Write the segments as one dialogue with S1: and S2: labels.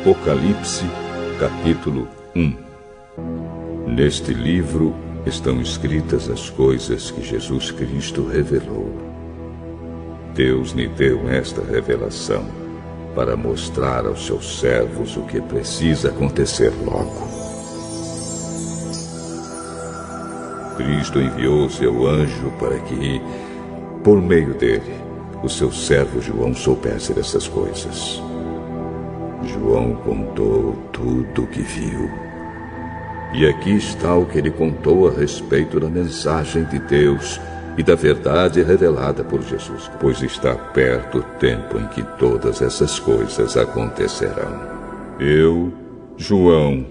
S1: Apocalipse, capítulo 1. Neste livro estão escritas as coisas que Jesus Cristo revelou. Deus lhe deu esta revelação para mostrar aos seus servos o que precisa acontecer logo. Cristo enviou seu anjo para que, por meio dele, o seu servo João soubesse dessas coisas. João contou tudo o que viu. E aqui está o que ele contou a respeito da mensagem de Deus e da verdade revelada por Jesus, pois está perto o tempo em que todas essas coisas acontecerão. Eu, João,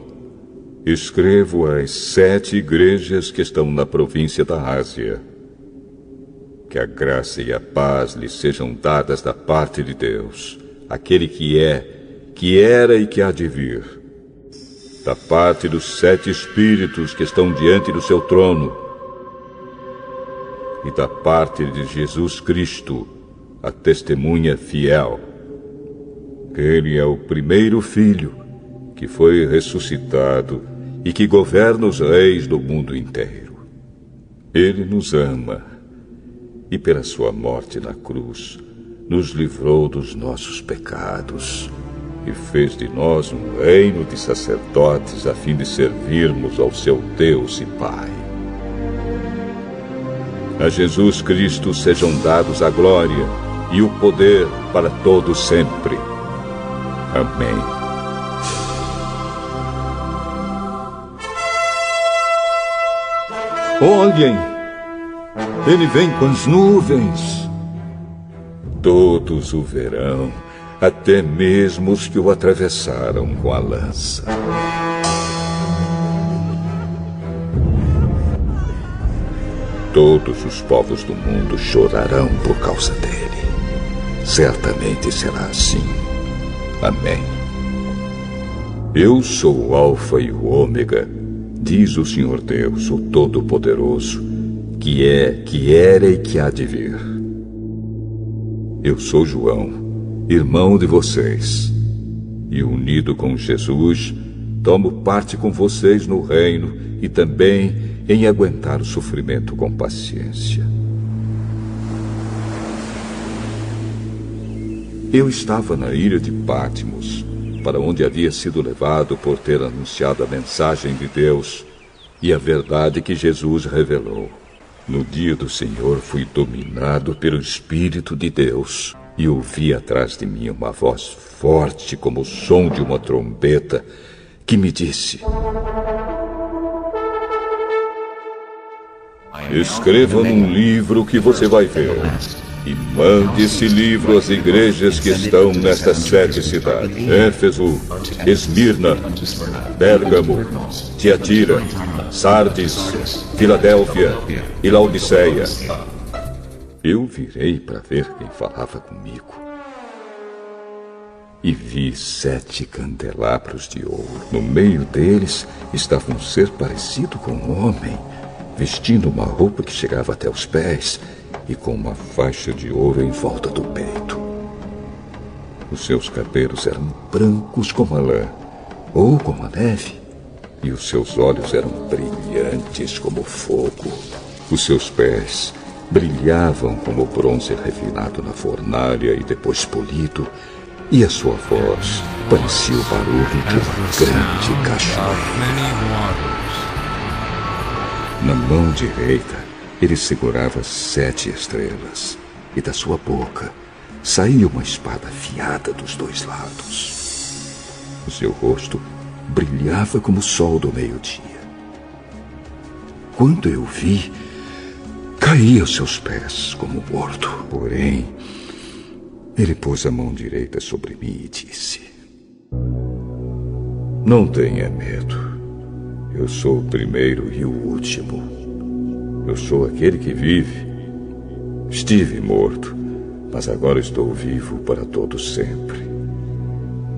S1: escrevo às 7 igrejas que estão na província da Ásia. Que a graça e a paz lhes sejam dadas da parte de Deus, aquele que é, que era e que há de vir, da parte dos 7 espíritos que estão diante do seu trono, e da parte de Jesus Cristo, a testemunha fiel. Ele é o primeiro filho que foi ressuscitado e que governa os reis do mundo inteiro. Ele nos ama e, pela sua morte na cruz, nos livrou dos nossos pecados e fez de nós um reino de sacerdotes a fim de servirmos ao seu Deus e Pai. A Jesus Cristo sejam dados a glória e o poder para todos sempre. Amém.
S2: Olhem! Ele vem com as nuvens.
S1: Todos o verão, até mesmo os que o atravessaram com a lança. Todos os povos do mundo chorarão por causa dele. Certamente será assim. Amém. Eu sou o Alfa e o Ômega, diz o Senhor Deus, o Todo-Poderoso, que é, que era e que há de vir. Eu sou João, irmão de vocês, e unido com Jesus, tomo parte com vocês no reino e também em aguentar o sofrimento com paciência. Eu estava na ilha de Patmos, para onde havia sido levado por ter anunciado a mensagem de Deus e a verdade que Jesus revelou. No dia do Senhor fui dominado pelo Espírito de Deus e ouvi atrás de mim uma voz forte como o som de uma trombeta que me disse: escreva num livro que você vai ver e mande esse livro às igrejas que estão nestas 7 cidades: Éfeso, Esmirna, Pérgamo, Tiatira, Sardes, Filadélfia e Laodiceia. Eu virei para ver quem falava comigo e vi 7 candelabros de ouro. No meio deles estava um ser parecido com um homem, vestindo uma roupa que chegava até os pés e com uma faixa de ouro em volta do peito. Os seus cabelos eram brancos como a lã, ou como a neve, e os seus olhos eram brilhantes como fogo. Os seus pés brilhavam como bronze refinado na fornalha e depois polido, e a sua voz parecia o barulho de uma grande cachoeira. Na mão direita, ele segurava 7 estrelas, e da sua boca saía uma espada afiada dos 2 lados. O seu rosto brilhava como o sol do meio-dia. Quando eu vi, caí aos seus pés como morto. Porém, ele pôs a mão direita sobre mim e disse: não tenha medo. Eu sou o primeiro e o último. Eu sou aquele que vive. Estive morto, mas agora estou vivo para todo sempre.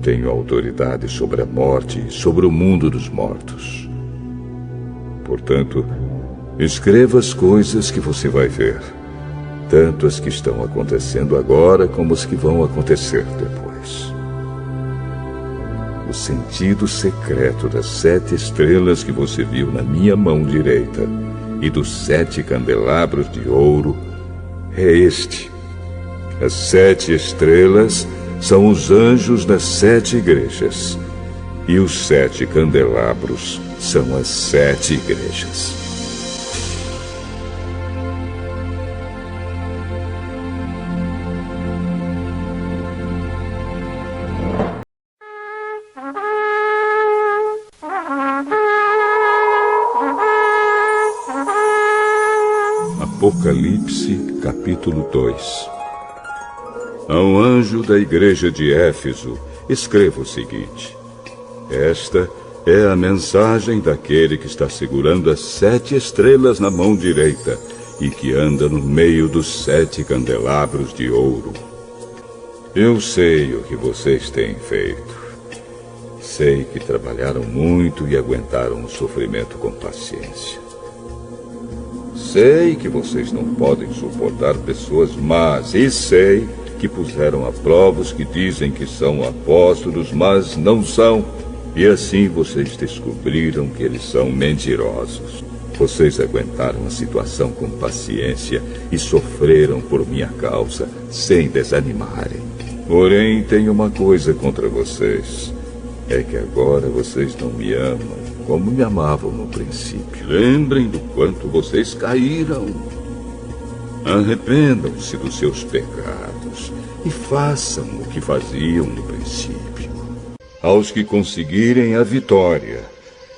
S1: Tenho autoridade sobre a morte e sobre o mundo dos mortos. Portanto, escreva as coisas que você vai ver, tanto as que estão acontecendo agora como as que vão acontecer depois. O sentido secreto das 7 estrelas que você viu na minha mão direita e dos 7 candelabros de ouro é este. As 7 estrelas são os anjos das 7 igrejas, e os 7 candelabros são as 7 igrejas. Apocalipse, capítulo 2. Ao anjo da igreja de Éfeso, escreva o seguinte: esta é a mensagem daquele que está segurando as 7 estrelas na mão direita e que anda no meio dos 7 candelabros de ouro. Eu sei o que vocês têm feito. Sei que trabalharam muito e aguentaram o sofrimento com paciência. Sei que vocês não podem suportar pessoas más, e sei que puseram a prova os que dizem que são apóstolos, mas não são. E assim vocês descobriram que eles são mentirosos. Vocês aguentaram a situação com paciência e sofreram por minha causa, sem desanimarem. Porém, tenho uma coisa contra vocês. É que agora vocês não me amam como me amavam no princípio. Lembrem do quanto vocês caíram. Arrependam-se dos seus pecados e façam o que faziam no princípio. Aos que conseguirem a vitória,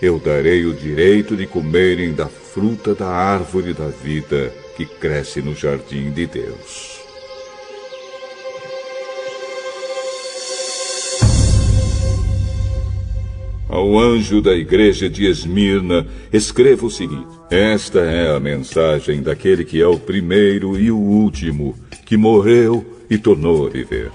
S1: eu darei o direito de comerem da fruta da árvore da vida que cresce no jardim de Deus. Ao anjo da igreja de Esmirna, escreva o seguinte: esta é a mensagem daquele que é o primeiro e o último, que morreu e tornou a viver.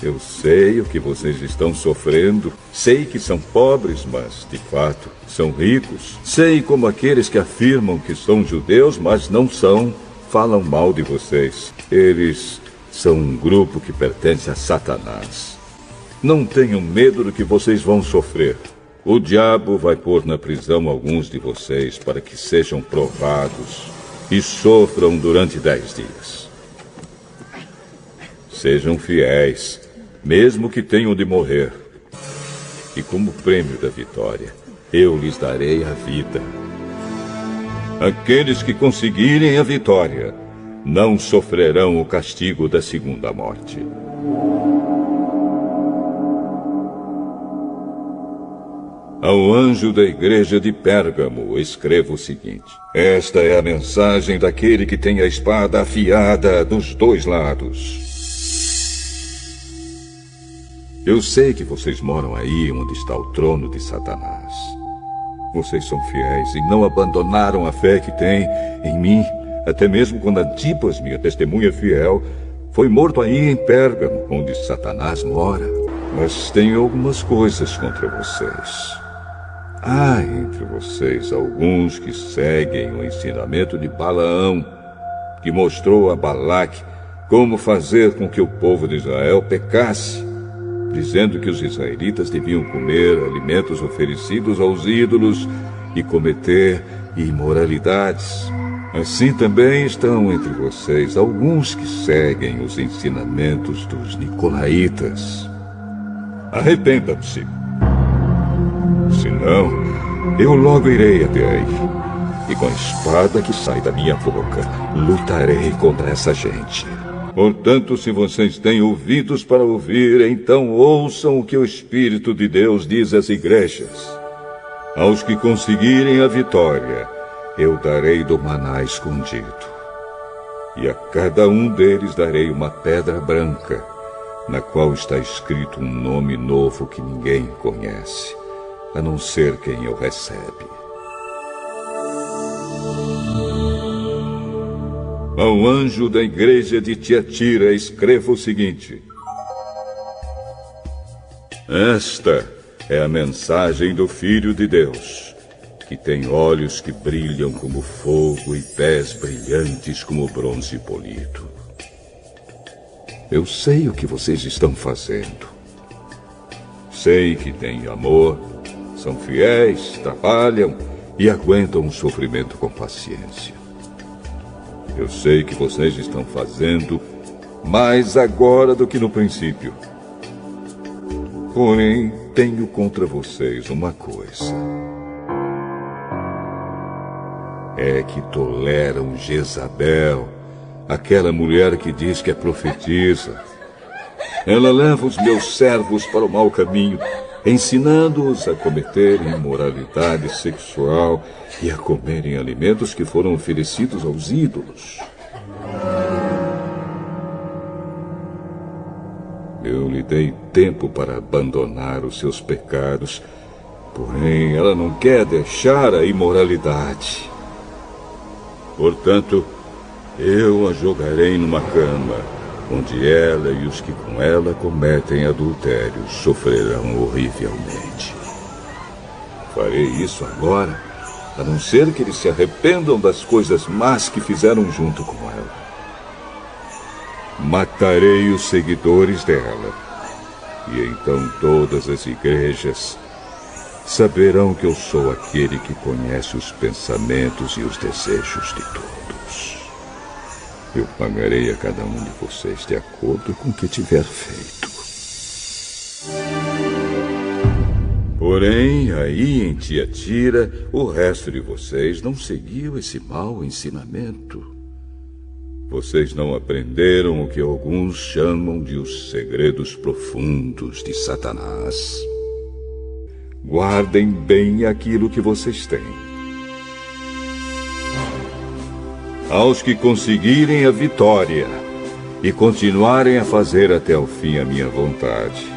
S1: Eu sei o que vocês estão sofrendo. Sei que são pobres, mas, de fato, são ricos. Sei como aqueles que afirmam que são judeus, mas não são, falam mal de vocês. Eles são um grupo que pertence a Satanás. Não tenham medo do que vocês vão sofrer. O diabo vai pôr na prisão alguns de vocês para que sejam provados e sofram durante 10 dias. Sejam fiéis, mesmo que tenham de morrer. E como prêmio da vitória, eu lhes darei a vida. Aqueles que conseguirem a vitória não sofrerão o castigo da segunda morte. Ao anjo da igreja de Pérgamo, escreva o seguinte: esta é a mensagem daquele que tem a espada afiada dos 2 lados. Eu sei que vocês moram aí onde está o trono de Satanás. Vocês são fiéis e não abandonaram a fé que têm em mim, até mesmo quando Antipas, minha testemunha fiel, foi morto aí em Pérgamo, onde Satanás mora. Mas tenho algumas coisas contra vocês. Há entre vocês alguns que seguem o ensinamento de Balaão, que mostrou a Balaque como fazer com que o povo de Israel pecasse, dizendo que os israelitas deviam comer alimentos oferecidos aos ídolos e cometer imoralidades. Assim também estão entre vocês alguns que seguem os ensinamentos dos nicolaítas. Arrependam-se. Senão, eu logo irei até aí. E com a espada que sai da minha boca, lutarei contra essa gente. Portanto, se vocês têm ouvidos para ouvir, então ouçam o que o Espírito de Deus diz às igrejas. Aos que conseguirem a vitória, eu darei do maná escondido. E a cada um deles darei uma pedra branca, na qual está escrito um nome novo que ninguém conhece, a não ser quem o recebe. Ao anjo da igreja de Tiatira, escreva o seguinte: esta é a mensagem do Filho de Deus, que tem olhos que brilham como fogo e pés brilhantes como bronze polido. Eu sei o que vocês estão fazendo. sei que têm amor, são fiéis, trabalham e aguentam o sofrimento com paciência. Eu sei que vocês estão fazendo mais agora do que no princípio. Porém, tenho contra vocês uma coisa. É que toleram Jezabel, aquela mulher que diz que é profetisa. Ela leva os meus servos para o mau caminho, ensinando-os a cometerem imoralidade sexual e a comerem alimentos que foram oferecidos aos ídolos. Eu lhe dei tempo para abandonar os seus pecados, porém ela não quer deixar a imoralidade. Portanto, eu a jogarei numa cama, onde ela e os que com ela cometem adultério sofrerão horrivelmente. Farei isso agora, a não ser que eles se arrependam das coisas más que fizeram junto com ela. Matarei os seguidores dela, e então todas as igrejas saberão que eu sou aquele que conhece os pensamentos e os desejos de todos. Eu pagarei a cada um de vocês de acordo com o que tiver feito. Porém, aí em Tiatira, o resto de vocês não seguiu esse mau ensinamento. Vocês não aprenderam o que alguns chamam de os segredos profundos de Satanás. Guardem bem aquilo que vocês têm. Aos que conseguirem a vitória e continuarem a fazer até o fim a minha vontade,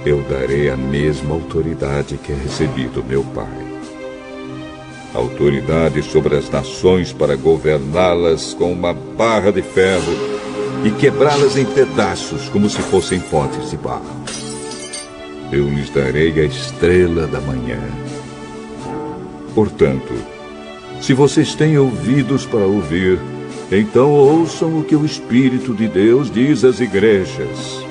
S1: eu darei a mesma autoridade que recebi do meu Pai. Autoridade sobre as nações para governá-las com uma barra de ferro e quebrá-las em pedaços como se fossem potes de barro. Eu lhes darei a estrela da manhã. Portanto, se vocês têm ouvidos para ouvir, então ouçam o que o Espírito de Deus diz às igrejas.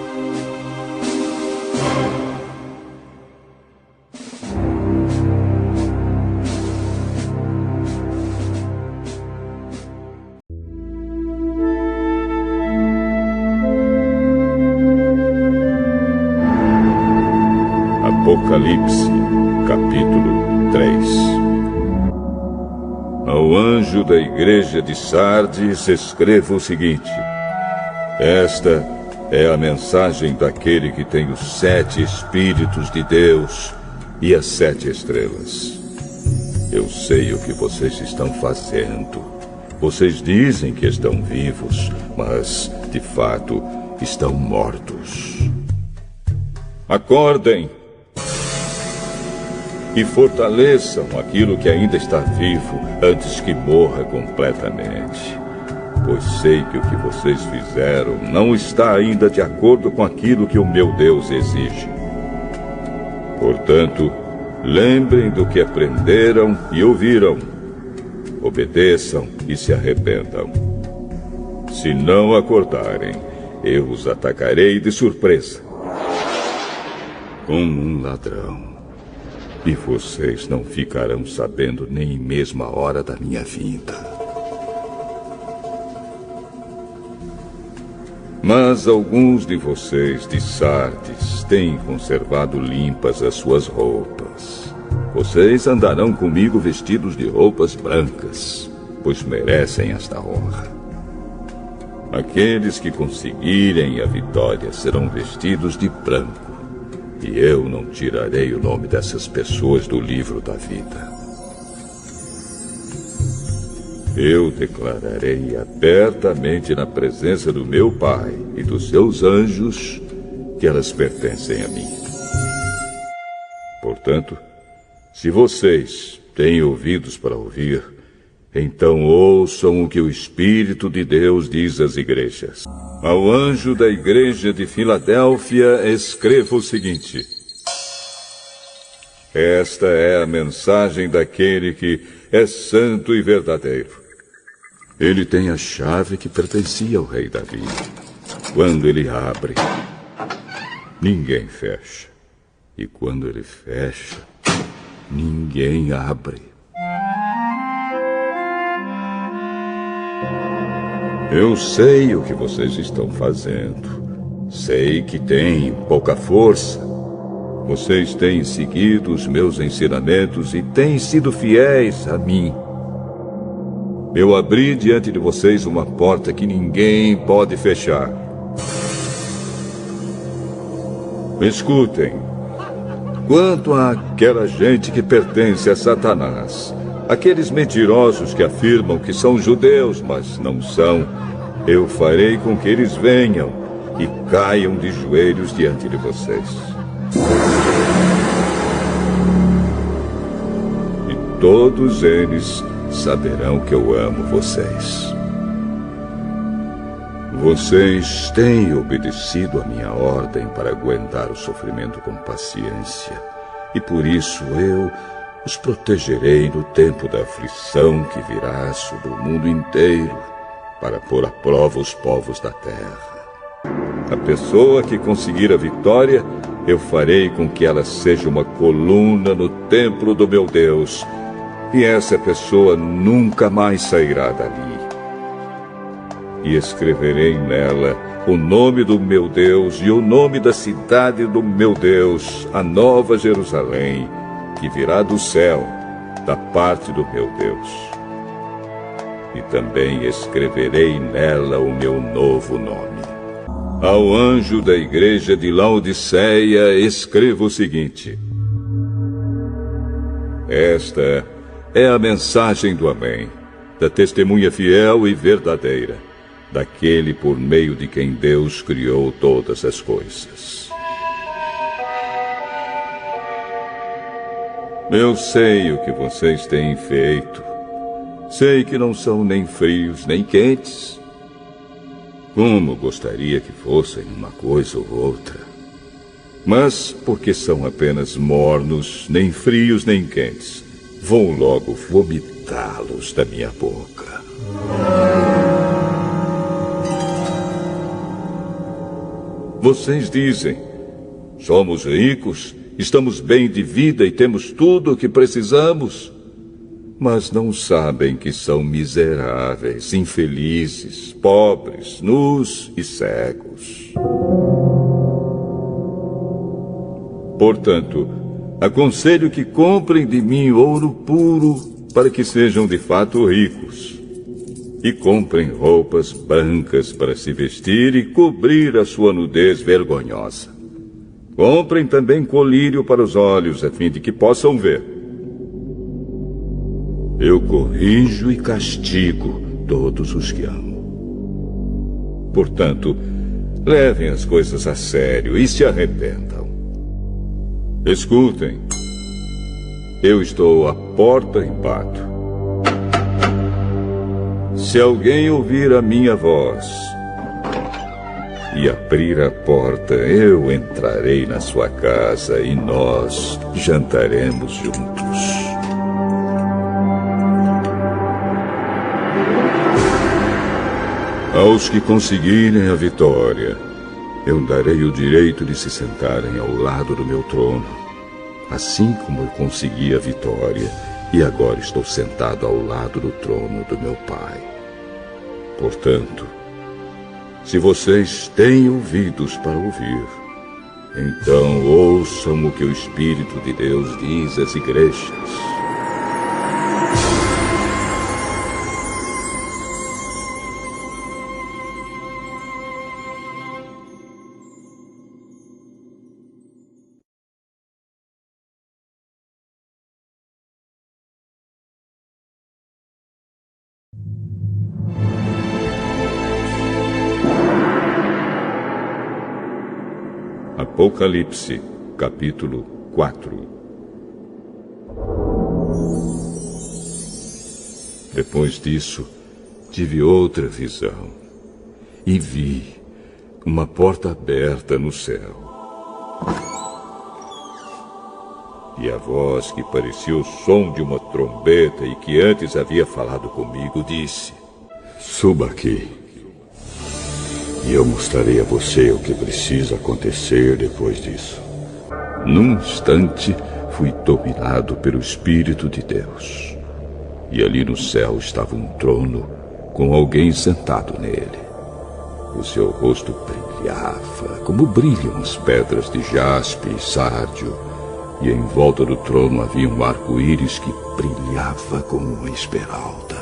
S1: Apocalipse, capítulo 3. Ao anjo da igreja de Sardes escreva o seguinte: esta é a mensagem daquele que tem os 7 Espíritos de Deus e as 7 estrelas. Eu sei o que vocês estão fazendo. Vocês dizem que estão vivos, mas, de fato, estão mortos. Acordem! E fortaleçam aquilo que ainda está vivo antes que morra completamente. Pois sei que o que vocês fizeram não está ainda de acordo com aquilo que o meu Deus exige. Portanto, lembrem do que aprenderam e ouviram. Obedeçam e se arrependam. Se não acordarem, eu os atacarei de surpresa, como um ladrão. E vocês não ficarão sabendo nem mesmo a hora da minha vinda. Mas alguns de vocês de Sardes têm conservado limpas as suas roupas. Vocês andarão comigo vestidos de roupas brancas, pois merecem esta honra. Aqueles que conseguirem a vitória serão vestidos de branco. E eu não tirarei o nome dessas pessoas do livro da vida. Eu declararei abertamente na presença do meu Pai e dos seus anjos que elas pertencem a mim. Portanto, se vocês têm ouvidos para ouvir, então ouçam o que o Espírito de Deus diz às igrejas. Ao anjo da igreja de Filadélfia, escreva o seguinte: esta é a mensagem daquele que é santo e verdadeiro. Ele tem a chave que pertencia ao rei Davi. Quando ele abre, ninguém fecha. E quando ele fecha, ninguém abre. Eu sei o que vocês estão fazendo. Sei que têm pouca força. Vocês têm seguido os meus ensinamentos e têm sido fiéis a mim. Eu abri diante de vocês uma porta que ninguém pode fechar. Escutem. Quanto àquela gente que pertence a Satanás, aqueles mentirosos que afirmam que são judeus, mas não são, eu farei com que eles venham e caiam de joelhos diante de vocês. E todos eles saberão que eu amo vocês. Vocês têm obedecido a minha ordem para aguentar o sofrimento com paciência. E por isso eu os protegerei no tempo da aflição que virá sobre o mundo inteiro, para pôr à prova os povos da terra. A pessoa que conseguir a vitória, eu farei com que ela seja uma coluna no templo do meu Deus. E essa pessoa nunca mais sairá dali. E escreverei nela o nome do meu Deus e o nome da cidade do meu Deus, a Nova Jerusalém, que virá do céu, da parte do meu Deus. E também escreverei nela o meu novo nome. Ao anjo da igreja de Laodiceia, escreva o seguinte: esta é a mensagem do Amém, da testemunha fiel e verdadeira, daquele por meio de quem Deus criou todas as coisas. Eu sei o que vocês têm feito. Sei que não são nem frios nem quentes. Como gostaria que fossem uma coisa ou outra. Mas, porque são apenas mornos, nem frios nem quentes, vou logo vomitá-los da minha boca. Vocês dizem: somos ricos, estamos bem de vida e temos tudo o que precisamos. Mas não sabem que são miseráveis, infelizes, pobres, nus e cegos. Portanto, aconselho que comprem de mim ouro puro para que sejam de fato ricos. E comprem roupas brancas para se vestir e cobrir a sua nudez vergonhosa. Comprem também colírio para os olhos, a fim de que possam ver. Eu corrijo e castigo todos os que amo. Portanto, levem as coisas a sério e se arrependam. Escutem. Eu estou à porta e bato. Se alguém ouvir a minha voz e abrir a porta, eu entrarei na sua casa e nós jantaremos juntos. Aos que conseguirem a vitória, eu darei o direito de se sentarem ao lado do meu trono, assim como eu consegui a vitória e agora estou sentado ao lado do trono do meu Pai. Portanto, se vocês têm ouvidos para ouvir, então ouçam o que o Espírito de Deus diz às igrejas. Apocalipse, capítulo 4. Depois disso, tive outra visão e vi uma porta aberta no céu. E a voz que parecia o som de uma trombeta e que antes havia falado comigo disse:
S3: suba aqui. E eu mostrarei a você o que precisa acontecer depois disso.
S1: Num instante, fui dominado pelo Espírito de Deus. E ali no céu estava um trono com alguém sentado nele. O seu rosto brilhava como brilham as pedras de jaspe e sárdio, e em volta do trono havia um arco-íris que brilhava como uma esmeralda.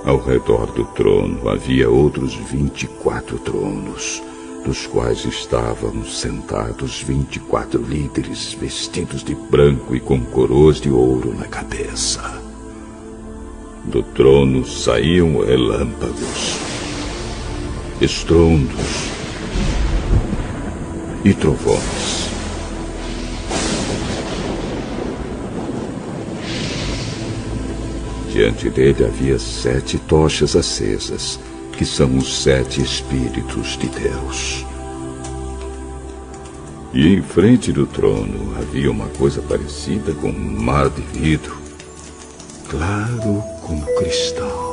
S1: Ao redor do trono havia outros 24 tronos, nos quais estavam sentados 24 líderes vestidos de branco e com coroas de ouro na cabeça. Do trono saíam relâmpagos, estrondos e trovões. Diante dele havia 7 tochas acesas, que são os 7 Espíritos de Deus. E em frente do trono havia uma coisa parecida com um mar de vidro, claro como cristal.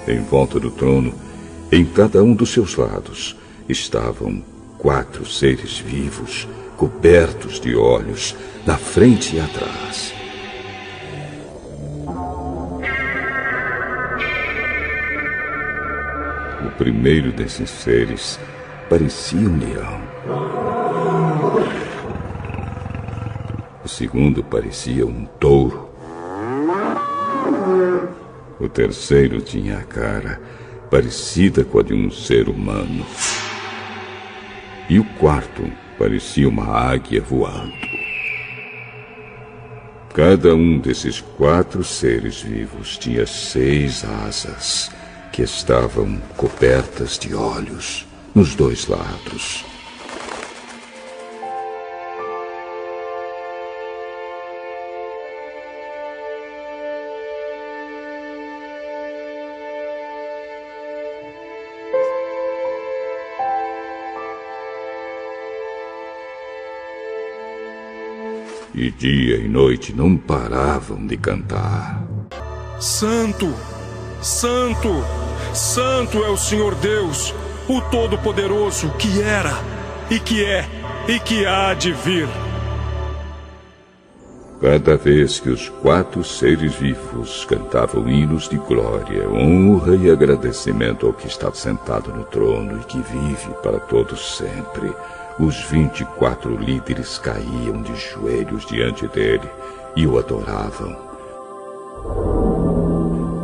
S1: Em volta do trono, em cada um dos seus lados, estavam 4 seres vivos, cobertos de olhos, na frente e atrás. O primeiro desses seres parecia um leão. O segundo parecia um touro. O terceiro tinha a cara parecida com a de um ser humano. E o quarto parecia uma águia voando. Cada um desses 4 seres vivos tinha 6 asas, que estavam cobertas de olhos nos 2 lados. E dia e noite não paravam de cantar.
S4: Santo, Santo, Santo é o Senhor Deus, o Todo-Poderoso, que era, e que é, e que há de vir.
S1: Cada vez que os 4 seres vivos cantavam hinos de glória, honra e agradecimento ao que está sentado no trono e que vive para todos sempre, os 24 líderes caíam de joelhos diante dele e o adoravam.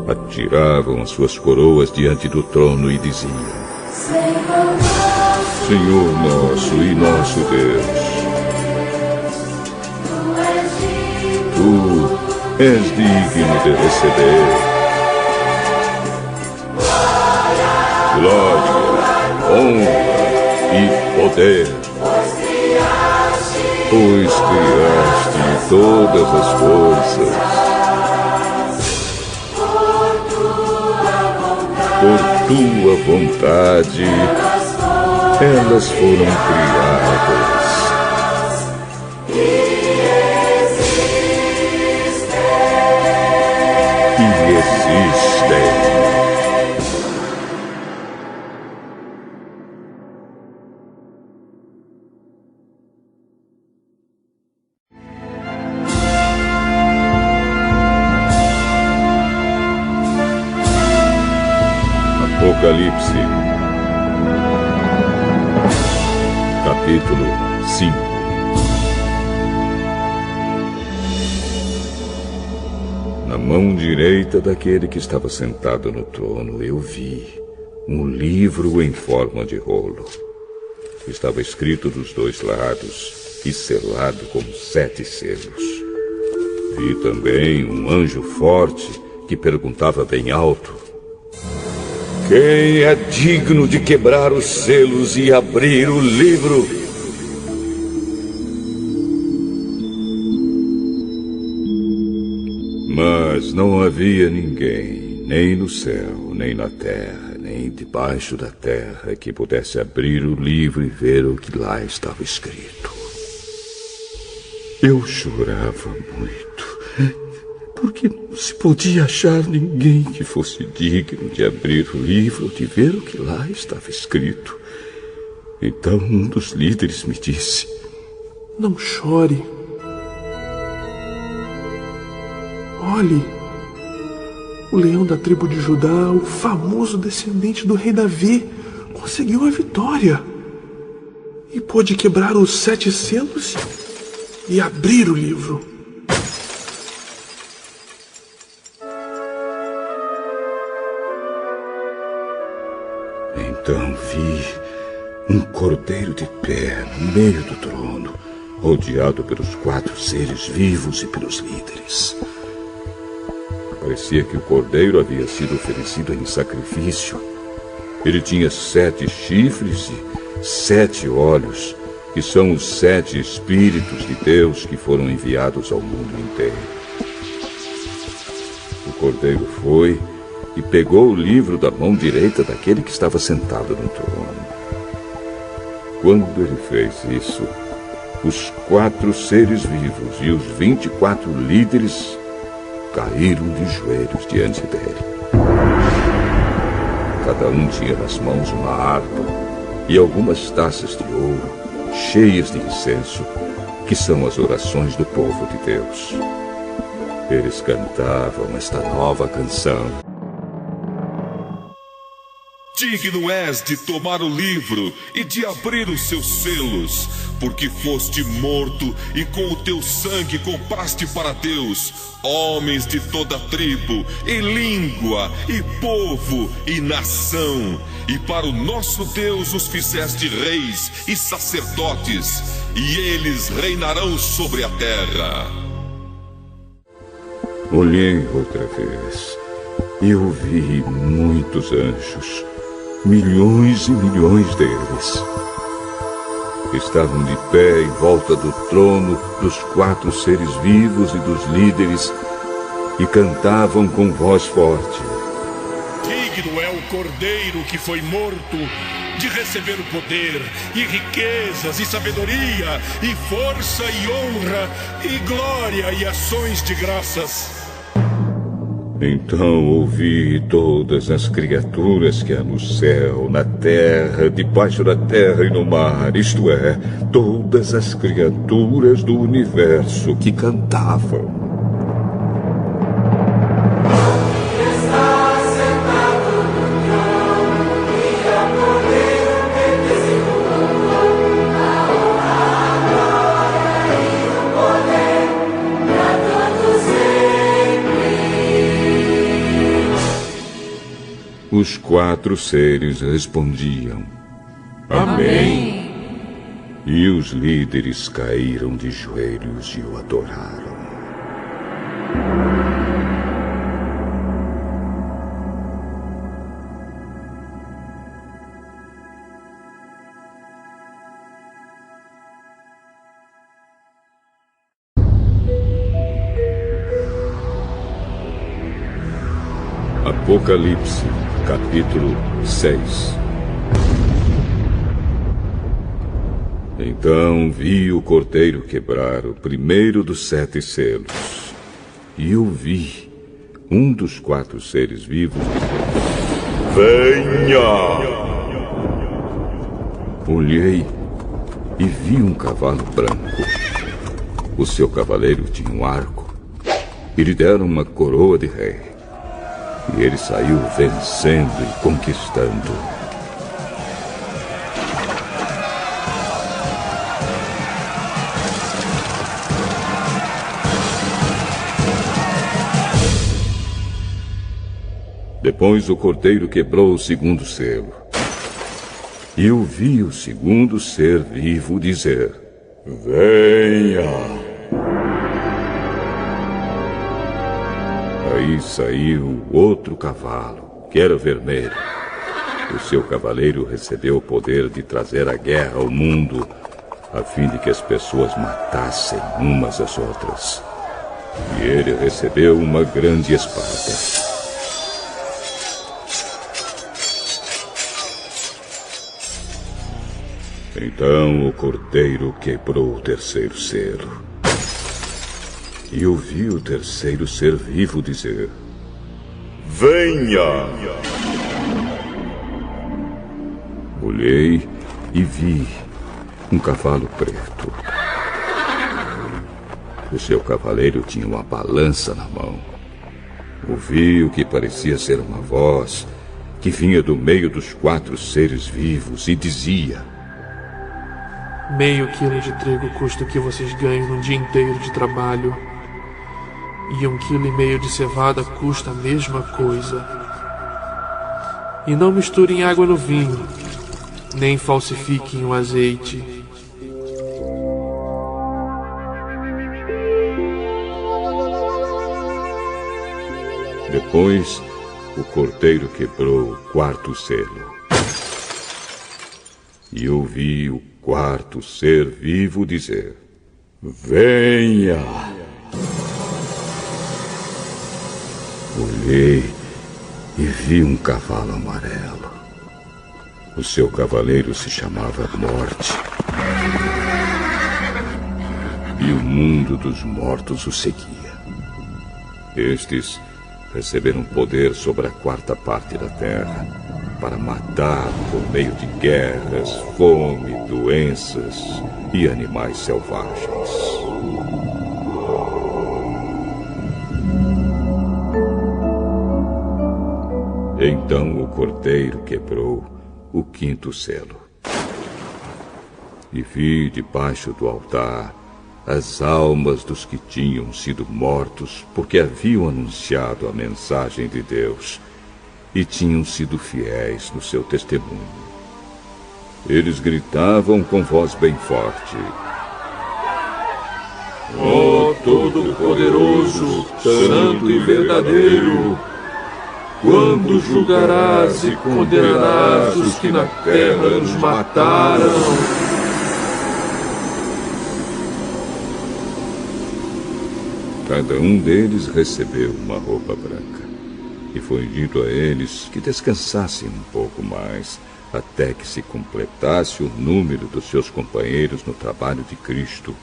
S1: Atiravam as suas coroas diante do trono e diziam: Senhor nosso e nosso Deus, Tu és digno de receber glória, honra e poder, pois criaste todas as coisas por tua vontade, elas foram criadas e existem. Apocalipse, capítulo 5. Na mão direita daquele que estava sentado no trono, eu vi um livro em forma de rolo. Estava escrito dos 2 lados e selado com 7 selos. Vi também um anjo forte que perguntava bem alto: quem é digno de quebrar os selos e abrir o livro? Mas não havia ninguém, nem no céu, nem na terra, nem debaixo da terra, que pudesse abrir o livro e ver o que lá estava escrito. Eu chorava muito, porque não se podia achar ninguém que fosse digno de abrir o livro, de ver o que lá estava escrito. Então um dos líderes me disse:
S5: Não chore. Olhe, o leão da tribo de Judá, o famoso descendente do rei Davi, conseguiu a vitória e pôde quebrar os 7 selos e abrir o livro.
S1: Então vi um cordeiro de pé no meio do trono, rodeado pelos 4 seres vivos e pelos líderes. Parecia que o cordeiro havia sido oferecido em sacrifício. Ele tinha 7 chifres e 7 olhos, que são os 7 Espíritos de Deus que foram enviados ao mundo inteiro. O cordeiro foi e pegou o livro da mão direita daquele que estava sentado no trono. Quando ele fez isso, os 4 seres vivos e os 24 líderes caíram de joelhos diante dele. Cada um tinha nas mãos uma harpa e algumas taças de ouro cheias de incenso, que são as orações do povo de Deus. Eles cantavam esta nova canção:
S6: Digno és de tomar o livro e de abrir os seus selos, porque foste morto e com o teu sangue compraste para Deus homens de toda tribo, e língua, e povo, e nação. E para o nosso Deus os fizeste reis e sacerdotes, e eles reinarão sobre a terra.
S1: Olhei outra vez e eu vi muitos anjos, milhões e milhões deles. Estavam de pé em volta do trono dos 4 seres vivos e dos líderes e cantavam com voz forte:
S7: Digno é o cordeiro que foi morto de receber o poder, e riquezas, e sabedoria, e força, e honra, e glória, e ações de graças.
S1: Então ouvi todas as criaturas que há no céu, na terra, debaixo da terra e no mar, isto é, todas as criaturas do universo que cantavam: Os 4 seres respondiam: Amém. E os líderes caíram de joelhos e o adoraram. Apocalipse, capítulo 6. Então vi o cordeiro quebrar o primeiro dos 7 selos. E eu vi um dos 4 seres vivos dizer: Venha! Olhei e vi um cavalo branco. O seu cavaleiro tinha um arco e lhe deram uma coroa de rei. E ele saiu vencendo e conquistando. Depois o cordeiro quebrou o 2º selo. E eu vi o 2º ser vivo dizer: Venha! Aí saiu outro cavalo, que era vermelho. O seu cavaleiro recebeu o poder de trazer a guerra ao mundo, a fim de que as pessoas matassem umas às outras. e ele recebeu uma grande espada. Então o cordeiro quebrou o terceiro selo. E ouvi o terceiro ser vivo dizer:
S6: venha!
S1: Olhei e vi um cavalo preto. O seu cavaleiro tinha uma balança na mão. Ouvi o que parecia ser uma voz que vinha do meio dos 4 seres vivos e dizia:
S5: meio quilo de trigo custa o que vocês ganham num dia inteiro de trabalho. E 1,5 quilo de cevada custa a mesma coisa. E não misturem água no vinho, nem falsifiquem o azeite.
S1: Depois, o cordeiro quebrou o 4º selo. E ouvi o 4º ser vivo dizer: venha! Olhei e vi um cavalo amarelo. O seu cavaleiro se chamava Morte. E o mundo dos mortos o seguia. Estes receberam poder sobre a 4ª parte da terra para matar por meio de guerras, fome, doenças e animais selvagens. Então o cordeiro quebrou o 5º selo. E vi debaixo do altar as almas dos que tinham sido mortos porque haviam anunciado a mensagem de Deus e tinham sido fiéis no seu testemunho. Eles gritavam com voz bem forte:
S5: ó Todo-Poderoso, Santo e Verdadeiro, quando julgarás e condenarás os que na terra nos mataram?
S1: Cada um deles recebeu uma roupa branca, e foi dito a eles que descansassem um pouco mais, até que se completasse o número dos seus companheiros no trabalho de Cristo,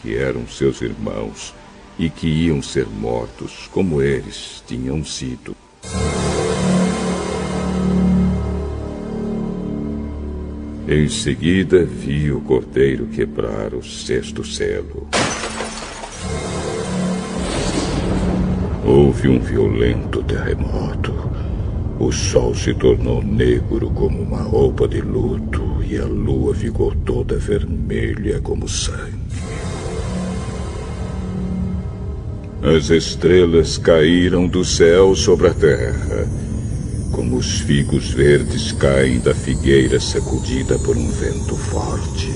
S1: que eram seus irmãos, e que iam ser mortos como eles tinham sido. Em seguida, vi o cordeiro quebrar o 6º selo. Houve um violento terremoto. O sol se tornou negro como uma roupa de luto e a lua ficou toda vermelha como sangue. As estrelas caíram do céu sobre a terra, como os figos verdes caem da figueira sacudida por um vento forte.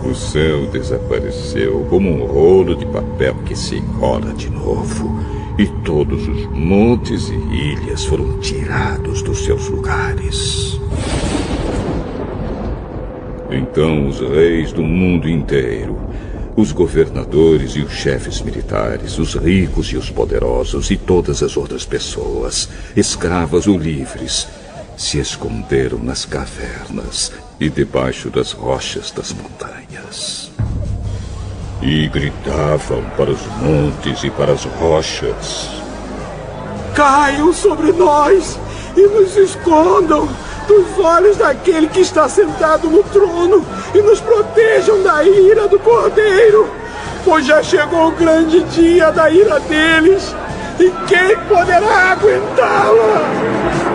S1: O céu desapareceu como um rolo de papel que se enrola de novo, e todos os montes e ilhas foram tirados dos seus lugares. Então os reis do mundo inteiro, os governadores e os chefes militares, os ricos e os poderosos e todas as outras pessoas, escravas ou livres, se esconderam nas cavernas e debaixo das rochas das montanhas. E gritavam para os montes e para as rochas:
S8: caiam sobre nós e nos escondam dos olhos daquele que está sentado no trono e nos protejam da ira do Cordeiro, pois já chegou o grande dia da ira deles, e quem poderá aguentá-la?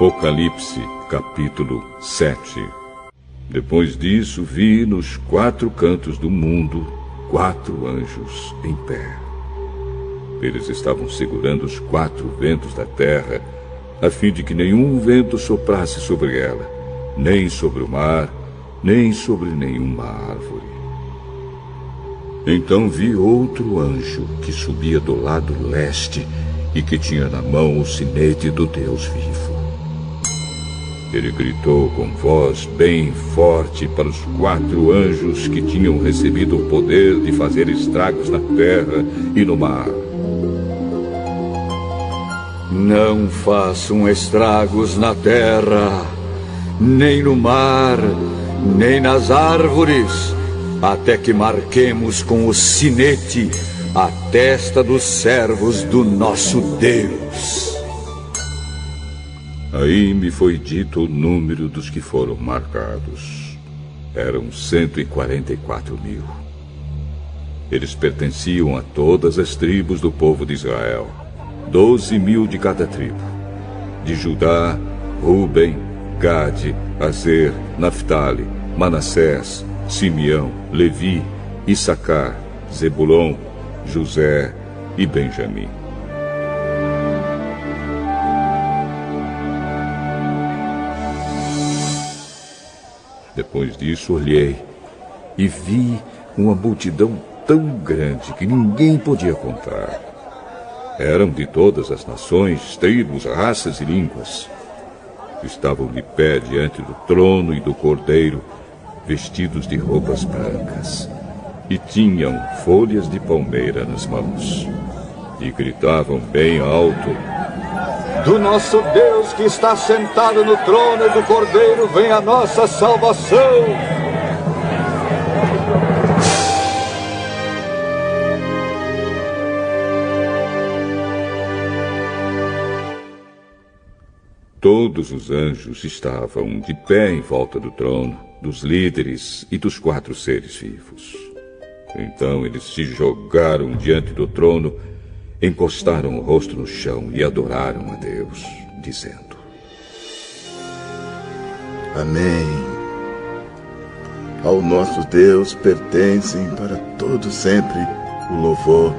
S1: Apocalipse, capítulo 7. Depois disso, vi nos 4 cantos do mundo 4 anjos em pé. Eles estavam segurando os 4 ventos da terra, a fim de que nenhum vento soprasse sobre ela, nem sobre o mar, nem sobre nenhuma árvore. Então vi outro anjo que subia do lado leste e que tinha na mão o sinete do Deus vivo. Ele gritou com voz bem forte para os 4 anjos que tinham recebido o poder de fazer estragos na terra e no mar.
S2: Não façam estragos na terra, nem no mar, nem nas árvores, até que marquemos com o sinete a testa dos servos do nosso Deus.
S1: Aí me foi dito o número dos que foram marcados. Eram 144.000. Eles pertenciam a todas as tribos do povo de Israel, 12.000 de cada tribo. De Judá, Ruben, Gade, Aser, Naftali, Manassés, Simeão, Levi, Issacar, Zebulon, José e Benjamim. Depois disso olhei e vi uma multidão tão grande que ninguém podia contar. Eram de todas as nações, tribos, raças e línguas. Estavam de pé diante do trono e do Cordeiro, vestidos de roupas brancas, e tinham folhas de palmeira nas mãos. E gritavam bem alto:
S2: Do nosso Deus que está sentado no trono do Cordeiro vem a nossa salvação.
S1: Todos os anjos estavam de pé em volta do trono, dos líderes e dos 4 seres vivos. Então eles se jogaram diante do trono, encostaram o rosto no chão e adoraram a Deus, dizendo:
S9: Amém. Ao nosso Deus pertencem para todo sempre o louvor,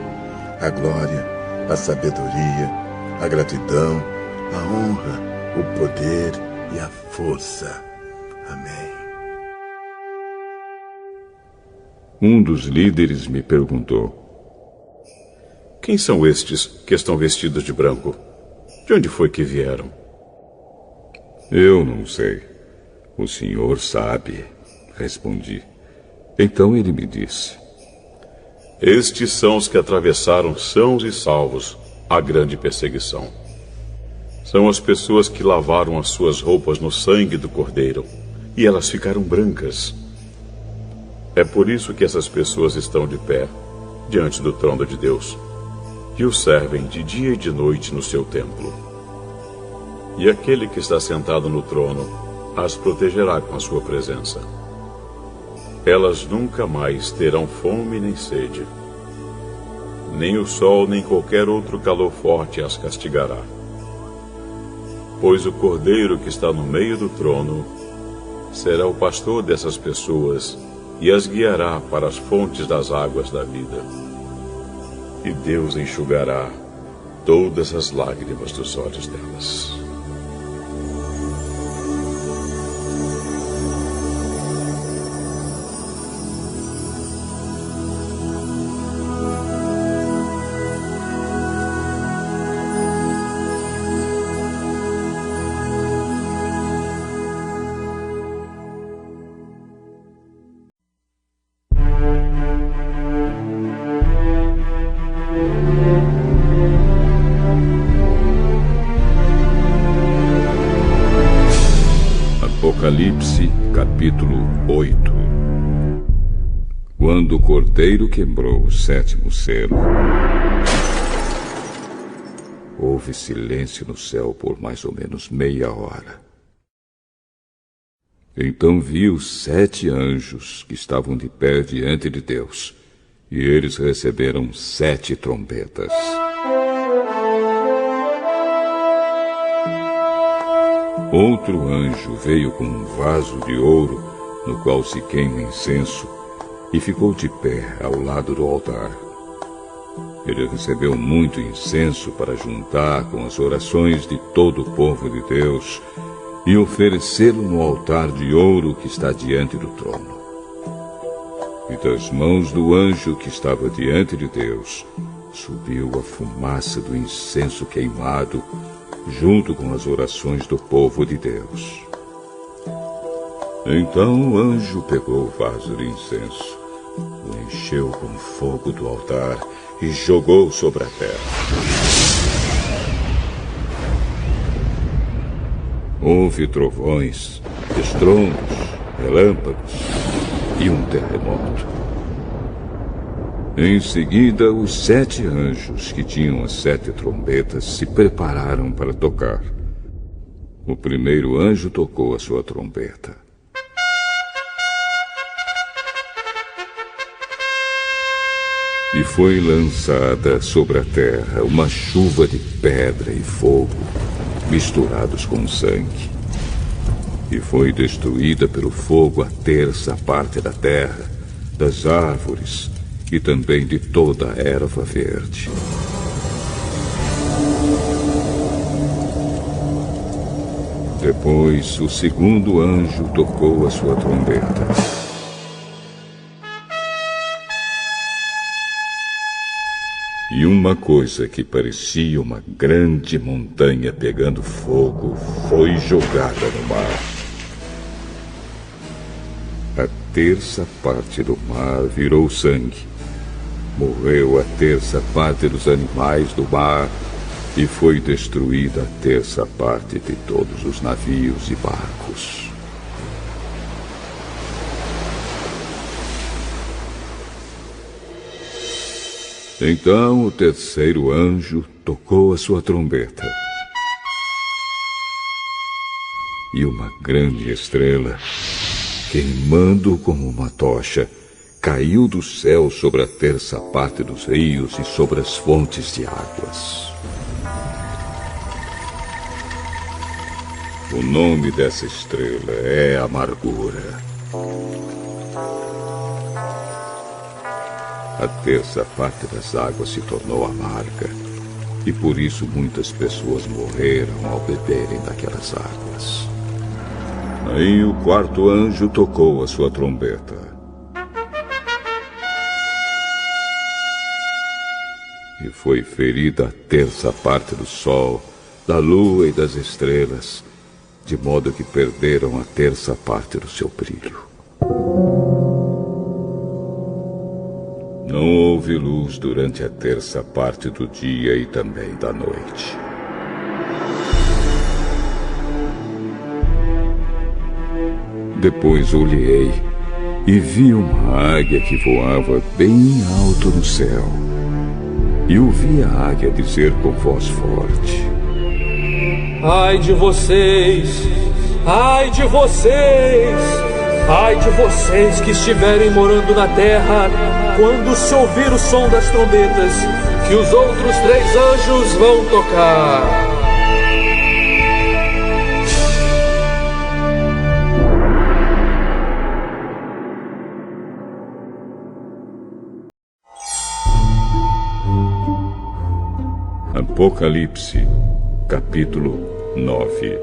S9: a glória, a sabedoria, a gratidão, a honra, o poder e a força. Amém.
S1: Um dos líderes me perguntou:
S3: Quem são estes que estão vestidos de branco? De onde foi que vieram?
S1: Eu não sei. O Senhor sabe, respondi. Então ele me disse:
S3: Estes são os que atravessaram sãos e salvos a grande perseguição. São as pessoas que lavaram as suas roupas no sangue do Cordeiro, e elas ficaram brancas. É por isso que essas pessoas estão de pé, diante do trono de Deus, e o servem de dia e de noite no seu templo. E aquele que está sentado no trono as protegerá com a sua presença. Elas nunca mais terão fome nem sede. Nem o sol nem qualquer outro calor forte as castigará. Pois o Cordeiro que está no meio do trono será o pastor dessas pessoas e as guiará para as fontes das águas da vida. E Deus enxugará todas as lágrimas dos olhos delas.
S1: Apocalipse, capítulo 8. Quando o Cordeiro quebrou o 7º selo, houve silêncio no céu por mais ou menos meia hora. Então vi os 7 anjos que estavam de pé diante de Deus, e eles receberam 7 trombetas. Outro anjo veio com um vaso de ouro, no qual se queima incenso, e ficou de pé ao lado do altar. Ele recebeu muito incenso para juntar com as orações de todo o povo de Deus e oferecê-lo no altar de ouro que está diante do trono. E das mãos do anjo que estava diante de Deus subiu a fumaça do incenso queimado, junto com as orações do povo de Deus. Então o anjo pegou o vaso de incenso, o encheu com fogo do altar e jogou sobre a terra. Houve trovões, estrondos, relâmpagos e um terremoto. Em seguida, os 7 anjos que tinham as 7 trombetas se prepararam para tocar. O primeiro anjo tocou a sua trombeta. E foi lançada sobre a terra uma chuva de pedra e fogo, misturados com sangue. E foi destruída pelo fogo a 1/3 parte da terra, das árvores e também de toda a erva verde. Depois, o segundo anjo tocou a sua trombeta. E uma coisa que parecia uma grande montanha pegando fogo foi jogada no mar. A 1/3 parte do mar virou sangue. Morreu a 1/3 parte dos animais do mar e foi destruída a 1/3 parte de todos os navios e barcos. Então o terceiro anjo tocou a sua trombeta. E uma grande estrela, queimando como uma tocha, caiu do céu sobre a 1/3 parte dos rios e sobre as fontes de águas. O nome dessa estrela é Amargura. A 1/3 parte das águas se tornou amarga, e por isso muitas pessoas morreram ao beberem daquelas águas. Aí o quarto anjo tocou a sua trombeta. E foi ferida a 1/3 parte do sol, da lua e das estrelas, de modo que perderam a 1/3 parte do seu brilho. Não houve luz durante a 1/3 parte do dia e também da noite. Depois olhei e vi uma águia que voava bem alto no céu. E ouvi a águia dizer com voz forte:
S10: Ai de vocês! Ai de vocês! Ai de vocês que estiverem morando na terra, quando se ouvir o som das trombetas, que os outros 3 anjos vão tocar.
S1: Apocalipse, capítulo 9.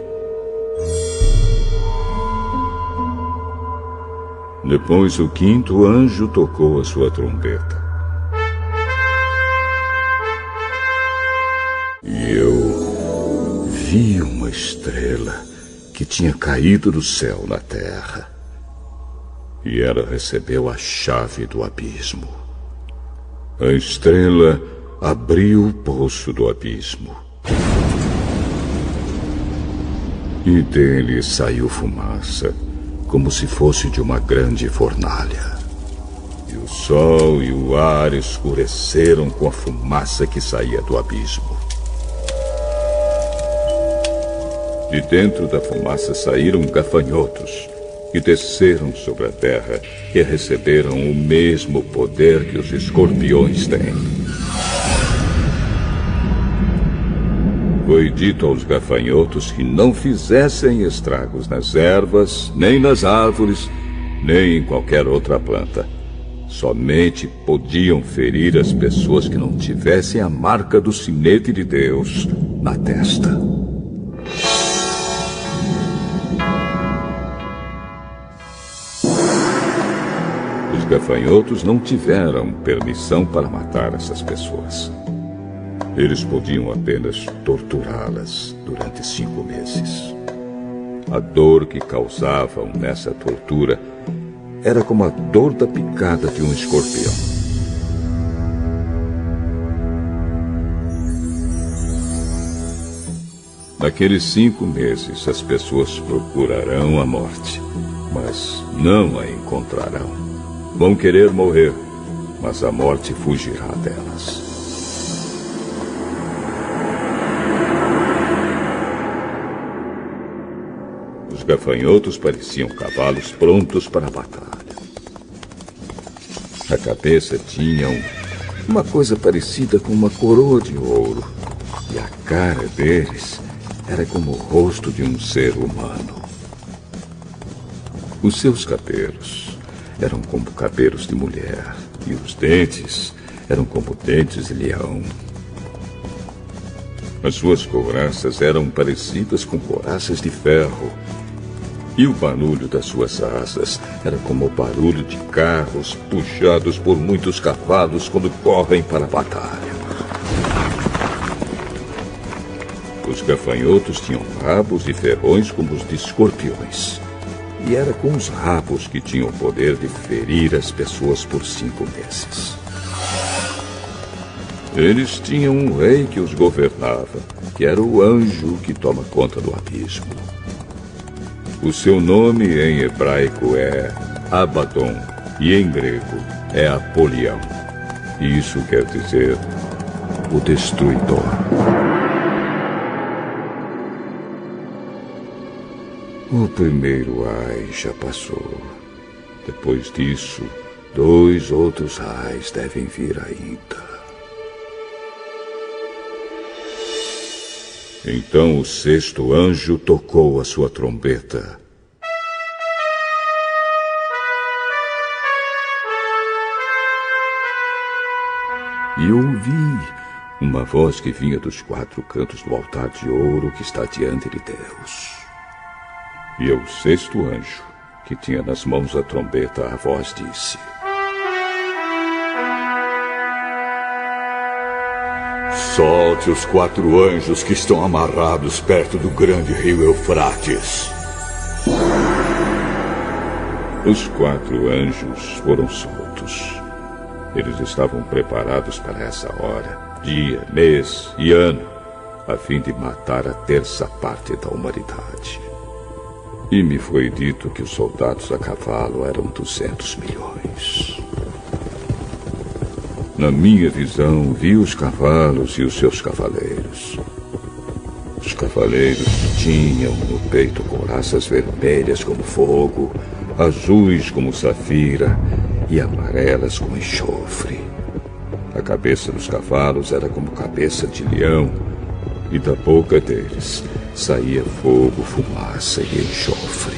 S1: Depois o quinto anjo tocou a sua trombeta. E eu vi uma estrela que tinha caído do céu na terra. E ela recebeu a chave do abismo. A estrela abriu o poço do abismo. E dele saiu fumaça, como se fosse de uma grande fornalha. E o sol e o ar escureceram com a fumaça que saía do abismo. De dentro da fumaça saíram gafanhotos, que desceram sobre a terra e receberam o mesmo poder que os escorpiões têm. Foi dito aos gafanhotos que não fizessem estragos nas ervas, nem nas árvores, nem em qualquer outra planta, Somente podiam ferir as pessoas que não tivessem a marca do sinete de Deus na testa. Os gafanhotos não tiveram permissão para matar essas pessoas. Eles podiam apenas torturá-las durante 5 meses. A dor que causavam nessa tortura era como a dor da picada de um escorpião. Naqueles 5 meses, as pessoas procurarão a morte, mas não a encontrarão. Vão querer morrer, mas a morte fugirá delas. Os gafanhotos pareciam cavalos prontos para a batalha. A cabeça tinha uma coisa parecida com uma coroa de ouro, e a cara deles era como o rosto de um ser humano. Os seus cabelos eram como cabelos de mulher, e os dentes eram como dentes de leão. As suas couraças eram parecidas com couraças de ferro, e o barulho das suas asas era como o barulho de carros puxados por muitos cavalos quando correm para a batalha. Os gafanhotos tinham rabos e ferrões como os de escorpiões. E era com os rabos que tinham o poder de ferir as pessoas por 5 meses. Eles tinham um rei que os governava, que era o anjo que toma conta do abismo. O seu nome em hebraico é Abaddon e em grego é Apolião. E isso quer dizer o destruidor. O primeiro ai já passou. Depois disso, 2 outros ais devem vir ainda. Então o 6º anjo tocou a sua trombeta. E ouvi uma voz que vinha dos 4 cantos do altar de ouro que está diante de Deus. E ao 6º anjo, que tinha nas mãos a trombeta, a voz disse:
S2: Solte os 4 anjos que estão amarrados perto do grande rio Eufrates.
S1: Os 4 anjos foram soltos. Eles estavam preparados para essa hora, dia, mês e ano, a fim de matar a 1/3 parte da humanidade. E me foi dito que os soldados a cavalo eram 200 milhões. Na minha visão, vi os cavalos e os seus cavaleiros. Os cavaleiros tinham no peito couraças vermelhas como fogo, azuis como safira e amarelas como enxofre. A cabeça dos cavalos era como cabeça de leão, e da boca deles saía fogo, fumaça e enxofre.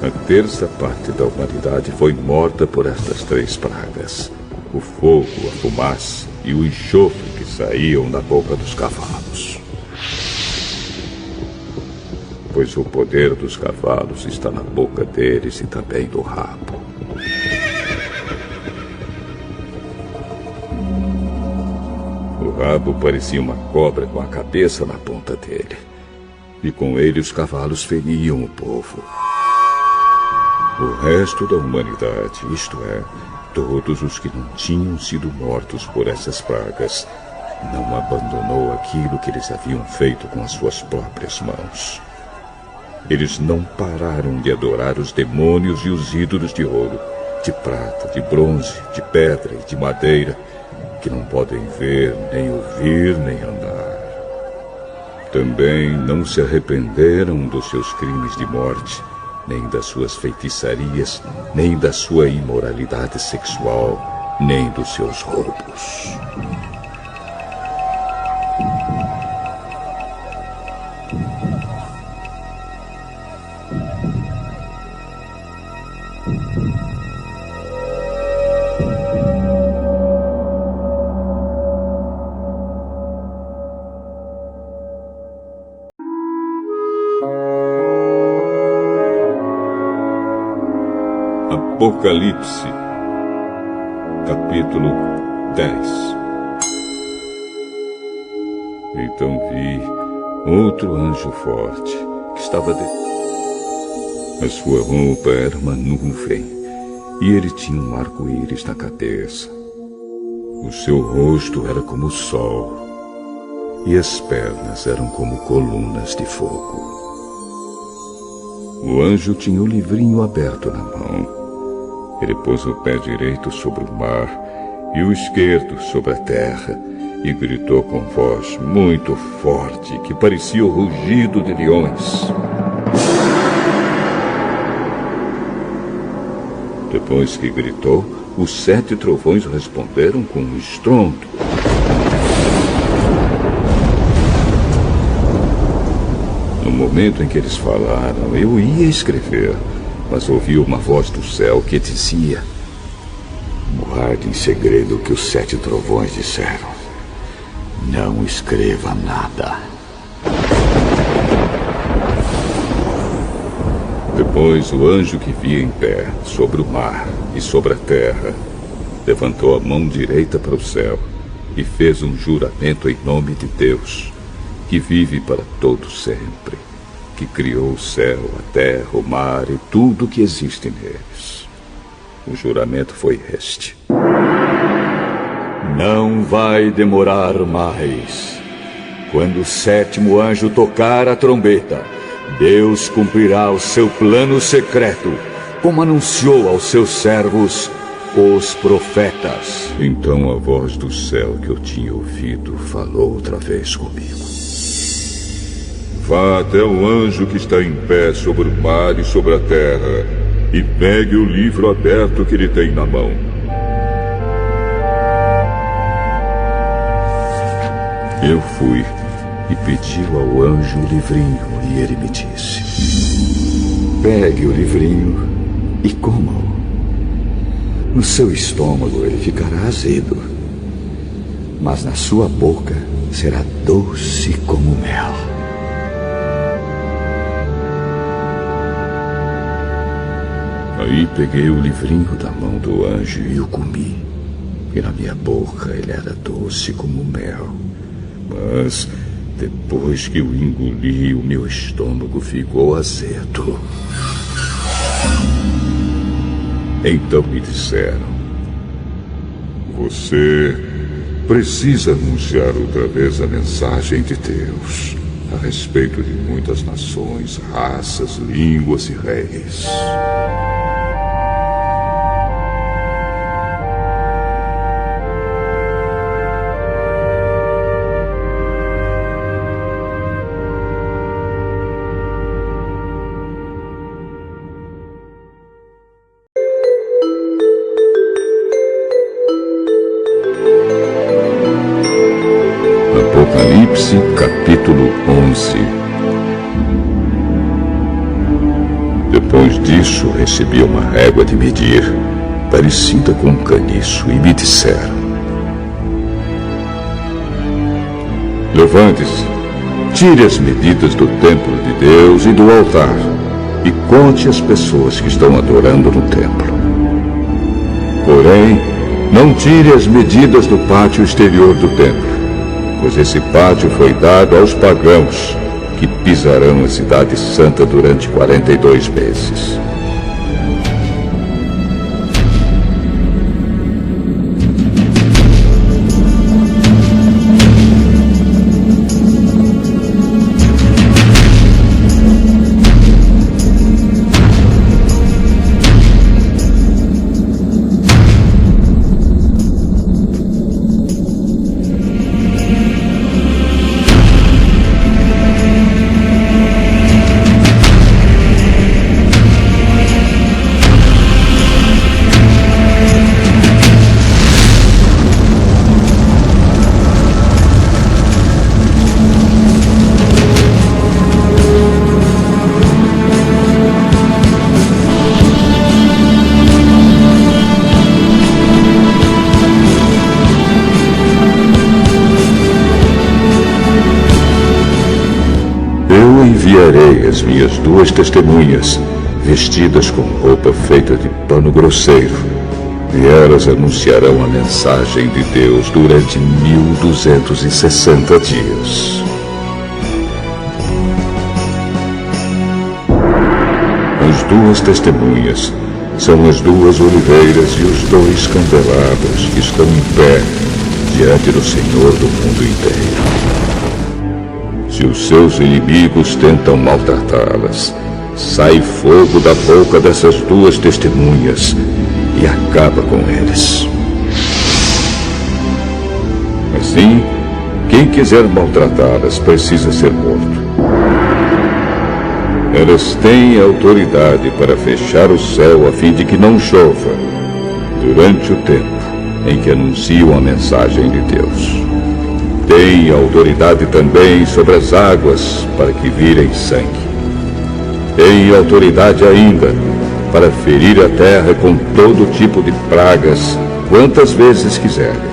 S1: A 1/3 parte da humanidade foi morta por estas 3 pragas: o fogo, a fumaça e o enxofre que saíam da boca dos cavalos. Pois o poder dos cavalos está na boca deles e também no rabo. O rabo parecia uma cobra com a cabeça na ponta dele. E com ele os cavalos feriam o povo. O resto da humanidade, isto é, todos os que não tinham sido mortos por essas pragas, não abandonou aquilo que eles haviam feito com as suas próprias mãos. Eles não pararam de adorar os demônios e os ídolos de ouro, de prata, de bronze, de pedra e de madeira, que não podem ver, nem ouvir, nem andar. Também não se arrependeram dos seus crimes de morte, nem das suas feitiçarias, nem da sua imoralidade sexual, nem dos seus roubos. Apocalipse, capítulo 10. Então vi outro anjo forte, que estava A sua roupa era uma nuvem, e ele tinha um arco-íris na cabeça. O seu rosto era como o sol, e as pernas eram como colunas de fogo. O anjo tinha o livrinho aberto na mão. Ele pôs o pé direito sobre o mar e o esquerdo sobre a terra e gritou com voz muito forte que parecia o rugido de leões. Depois que gritou, os 7 trovões responderam com um estrondo. No momento em que eles falaram, eu ia escrever, mas ouvi uma voz do céu que dizia: guarde em segredo o que os 7 trovões disseram. Não escreva nada. Depois o anjo que via em pé, sobre o mar e sobre a terra, levantou a mão direita para o céu e fez um juramento em nome de Deus, que vive para todo sempre, que criou o céu, a terra, o mar e tudo que existe neles. O juramento foi este:
S2: não vai demorar mais. Quando o 7º anjo tocar a trombeta, Deus cumprirá o seu plano secreto, como anunciou aos seus servos, os profetas.
S1: Então a voz do céu que eu tinha ouvido falou outra vez comigo. Vá até o anjo que está em pé sobre o mar e sobre a terra, e pegue o livro aberto que ele tem na mão. Eu fui e pedi ao anjo o livrinho, e ele me disse:
S2: pegue o livrinho e coma-o. No seu estômago ele ficará azedo, mas na sua boca será doce como mel.
S1: Aí peguei o livrinho da mão do anjo e o comi. E na minha boca ele era doce como mel. Mas depois que o engoli, o meu estômago ficou azedo. Então me disseram: você precisa anunciar outra vez a mensagem de Deus a respeito de muitas nações, raças, línguas e reis. Apocalipse, capítulo 11. Depois disso, recebi uma régua de medir, parecida com um caniço, e me disseram: levante-se, tire as medidas do templo de Deus e do altar, e conte as pessoas que estão adorando no templo. Porém, não tire as medidas do pátio exterior do templo, pois esse pátio foi dado aos pagãos, que pisarão a cidade santa durante 42 meses. enviarei as minhas 2 testemunhas, vestidas com roupa feita de pano grosseiro, e elas anunciarão a mensagem de Deus durante 1260 dias. As duas testemunhas são as duas oliveiras e os dois candelabros que estão em pé diante do Senhor do mundo inteiro. Se os seus inimigos tentam maltratá-las, sai fogo da boca dessas duas testemunhas e acaba com eles. Assim, quem quiser maltratá-las precisa ser morto. Elas têm autoridade para fechar o céu a fim de que não chova durante o tempo em que anunciam a mensagem de Deus. Têm autoridade também sobre as águas para que virem sangue. Têm autoridade ainda para ferir a terra com todo tipo de pragas, quantas vezes quiserem.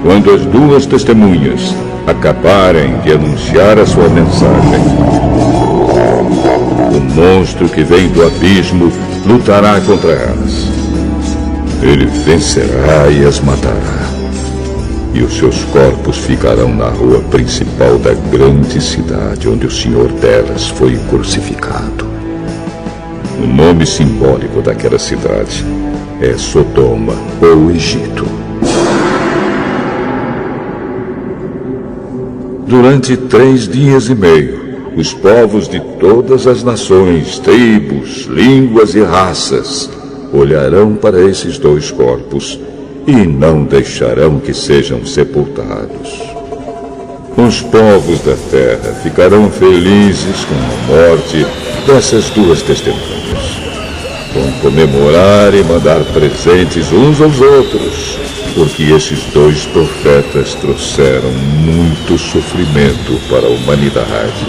S1: Quando as duas testemunhas acabarem de anunciar a sua mensagem, o monstro que vem do abismo lutará contra elas. Ele vencerá e as matará, e os seus corpos ficarão na rua principal da grande cidade onde o Senhor delas foi crucificado. O nome simbólico daquela cidade é Sodoma ou Egito. Durante 3 dias e meio, os povos de todas as nações, tribos, línguas e raças olharão para esses dois corpos e não deixarão que sejam sepultados. Os povos da terra ficarão felizes com a morte dessas duas testemunhas. Vão comemorar e mandar presentes uns aos outros, porque esses dois profetas trouxeram muito sofrimento para a humanidade.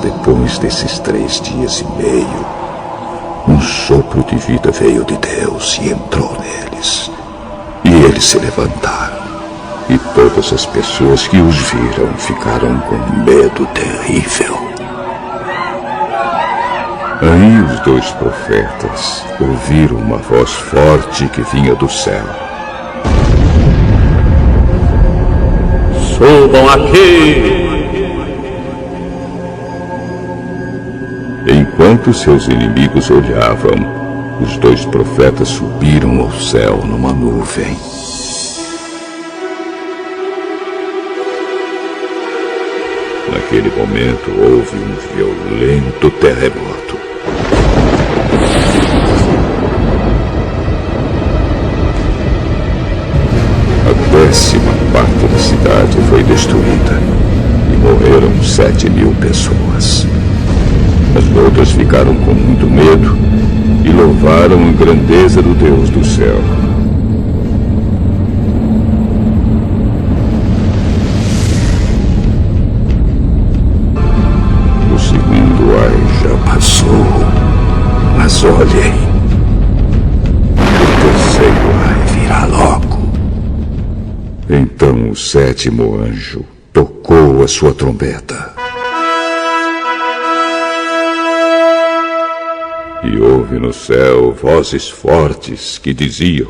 S1: Depois desses 3 dias e meio, um sopro de vida veio de Deus e entrou neles. E eles se levantaram. E todas as pessoas que os viram ficaram com medo terrível. Aí os 2 profetas ouviram uma voz forte que vinha do céu.
S10: Subam aqui!
S1: Enquanto seus inimigos olhavam, os 2 profetas subiram ao céu numa nuvem. Naquele momento houve um violento terremoto. A 10ª parte da cidade foi destruída e morreram 7.000 pessoas. As outras ficaram com muito medo e louvaram a grandeza do Deus do céu. O segundo ai já passou, mas olhem, o terceiro ai virá logo. Então o 7º anjo tocou a sua trombeta. E houve no céu vozes fortes que diziam: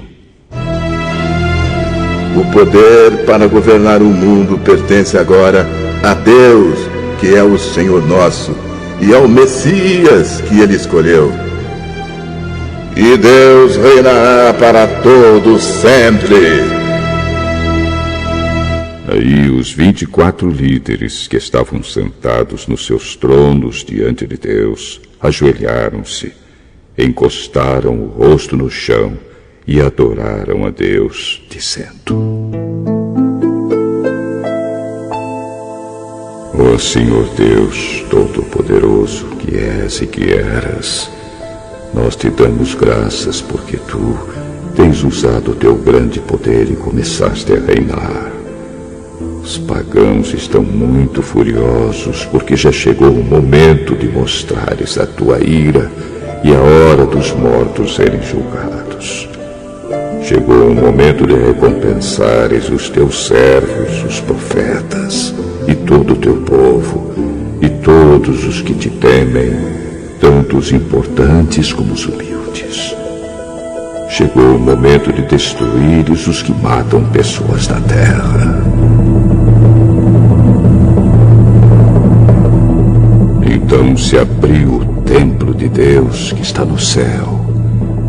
S9: o poder para governar o mundo pertence agora a Deus, que é o Senhor nosso, e ao Messias que ele escolheu. E Deus reinará para todos sempre.
S1: Aí os 24 líderes que estavam sentados nos seus tronos diante de Deus ajoelharam-se, encostaram o rosto no chão e adoraram a Deus, dizendo: Ó Senhor Deus Todo-Poderoso, que és e que eras, nós te damos graças porque tu tens usado o teu grande poder e começaste a reinar. Os pagãos estão muito furiosos porque já chegou o momento de mostrares a tua ira e a hora dos mortos serem julgados. Chegou o momento de recompensares os teus servos, os profetas, e todo o teu povo, e todos os que te temem, tanto os importantes como os humildes. Chegou o momento de destruíres os que matam pessoas na terra. Então se abriu o templo de Deus que está no céu,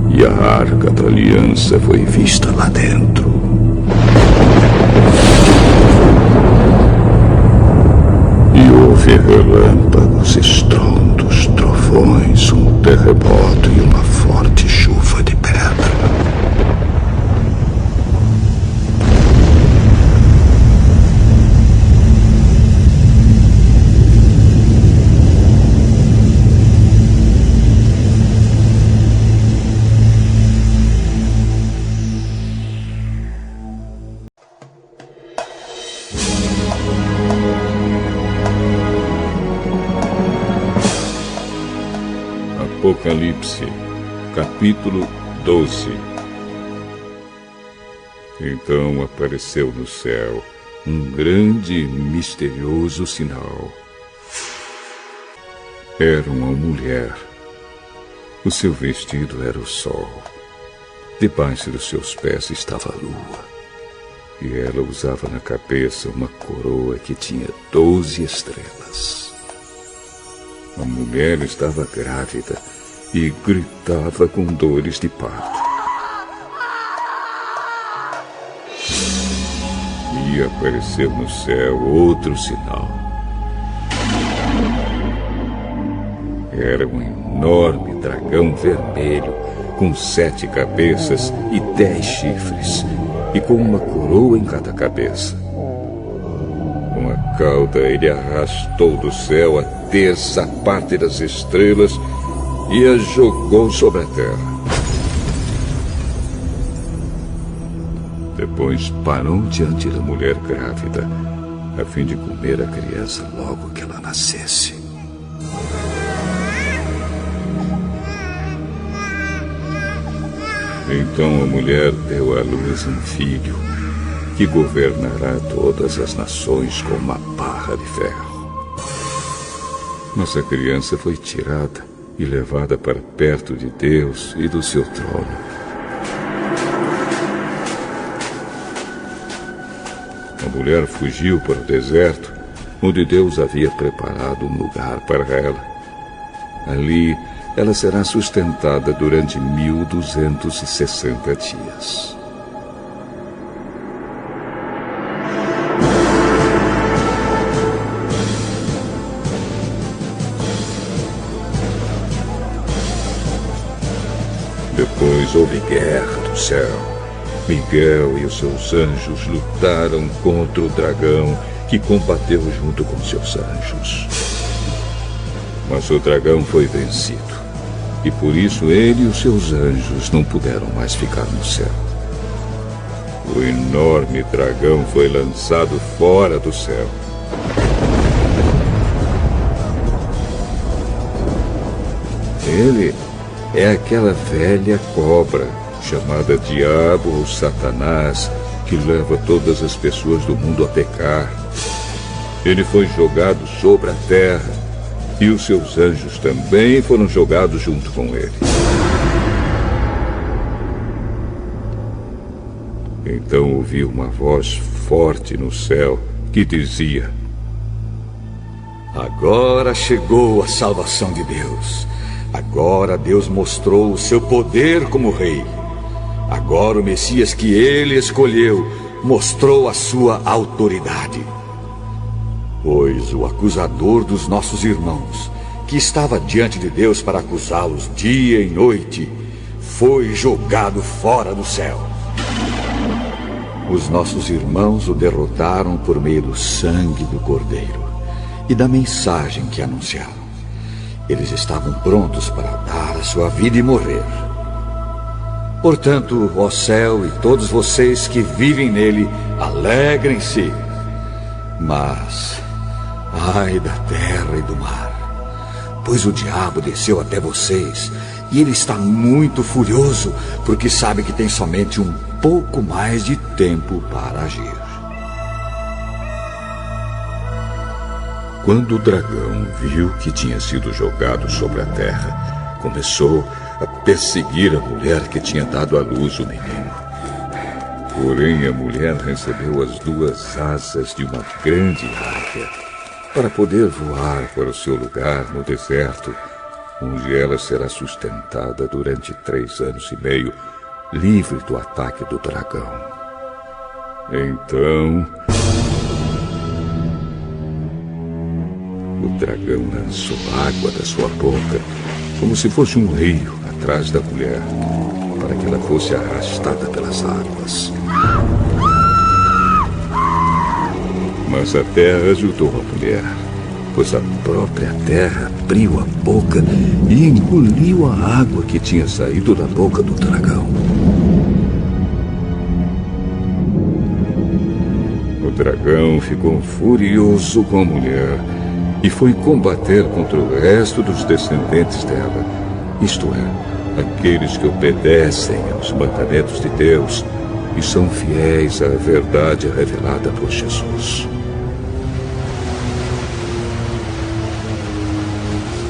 S1: e a arca da aliança foi vista lá dentro. E houve relâmpagos, estrondos, trovões, um terremoto e uma forte chuva de pedra. Apocalipse, capítulo 12. Então apareceu no céu um grande e misterioso sinal. Era uma mulher. O seu vestido era o sol. Debaixo dos seus pés estava a lua. E ela usava na cabeça uma coroa que tinha 12 estrelas. A mulher estava grávida e gritava com dores de parto. E apareceu no céu outro sinal. Era um enorme dragão vermelho com 7 cabeças e 10 chifres, e com uma coroa em cada cabeça. Com a cauda ele arrastou do céu a 10ª parte das estrelas e as jogou sobre a terra. Depois parou diante da mulher grávida, a fim de comer a criança logo que ela nascesse. Então a mulher deu à luz um filho, que governará todas as nações com uma barra de ferro. Mas a criança foi tirada e levada para perto de Deus e do seu trono. A mulher fugiu para o deserto, onde Deus havia preparado um lugar para ela. Ali, ela será sustentada durante 1260 dias. Depois houve guerra no céu. Miguel e os seus anjos lutaram contra o dragão, que combateu junto com seus anjos. Mas o dragão foi vencido, e por isso ele e os seus anjos não puderam mais ficar no céu. O enorme dragão foi lançado fora do céu. Ele é aquela velha cobra, chamada Diabo ou Satanás, que leva todas as pessoas do mundo a pecar. Ele foi jogado sobre a terra, e os seus anjos também foram jogados junto com ele. Então ouvi uma voz forte no céu que dizia:
S2: Agora chegou a salvação de Deus. Agora Deus mostrou o seu poder como rei. Agora o Messias que ele escolheu mostrou a sua autoridade. Pois o acusador dos nossos irmãos, que estava diante de Deus para acusá-los dia e noite, foi jogado fora do céu. Os nossos irmãos o derrotaram por meio do sangue do Cordeiro e da mensagem que anunciaram. Eles estavam prontos para dar a sua vida e morrer. Portanto, ó céu e todos vocês que vivem nele, alegrem-se. Mas, ai da terra e do mar, pois o diabo desceu até vocês, e ele está muito furioso, porque sabe que tem somente um pouco mais de tempo para agir.
S1: Quando o dragão viu que tinha sido jogado sobre a terra, começou a perseguir a mulher que tinha dado à luz o menino. Porém, a mulher recebeu as 2 asas de uma grande águia para poder voar para o seu lugar no deserto, onde ela será sustentada durante 3 anos e meio, livre do ataque do dragão. Então, o dragão lançou água da sua boca, como se fosse um rio, atrás da mulher, para que ela fosse arrastada pelas águas. Mas a terra ajudou a mulher, pois a própria terra abriu a boca e engoliu a água que tinha saído da boca do dragão. O dragão ficou furioso com a mulher e foi combater contra o resto dos descendentes dela, isto é, aqueles que obedecem aos mandamentos de Deus e são fiéis à verdade revelada por Jesus.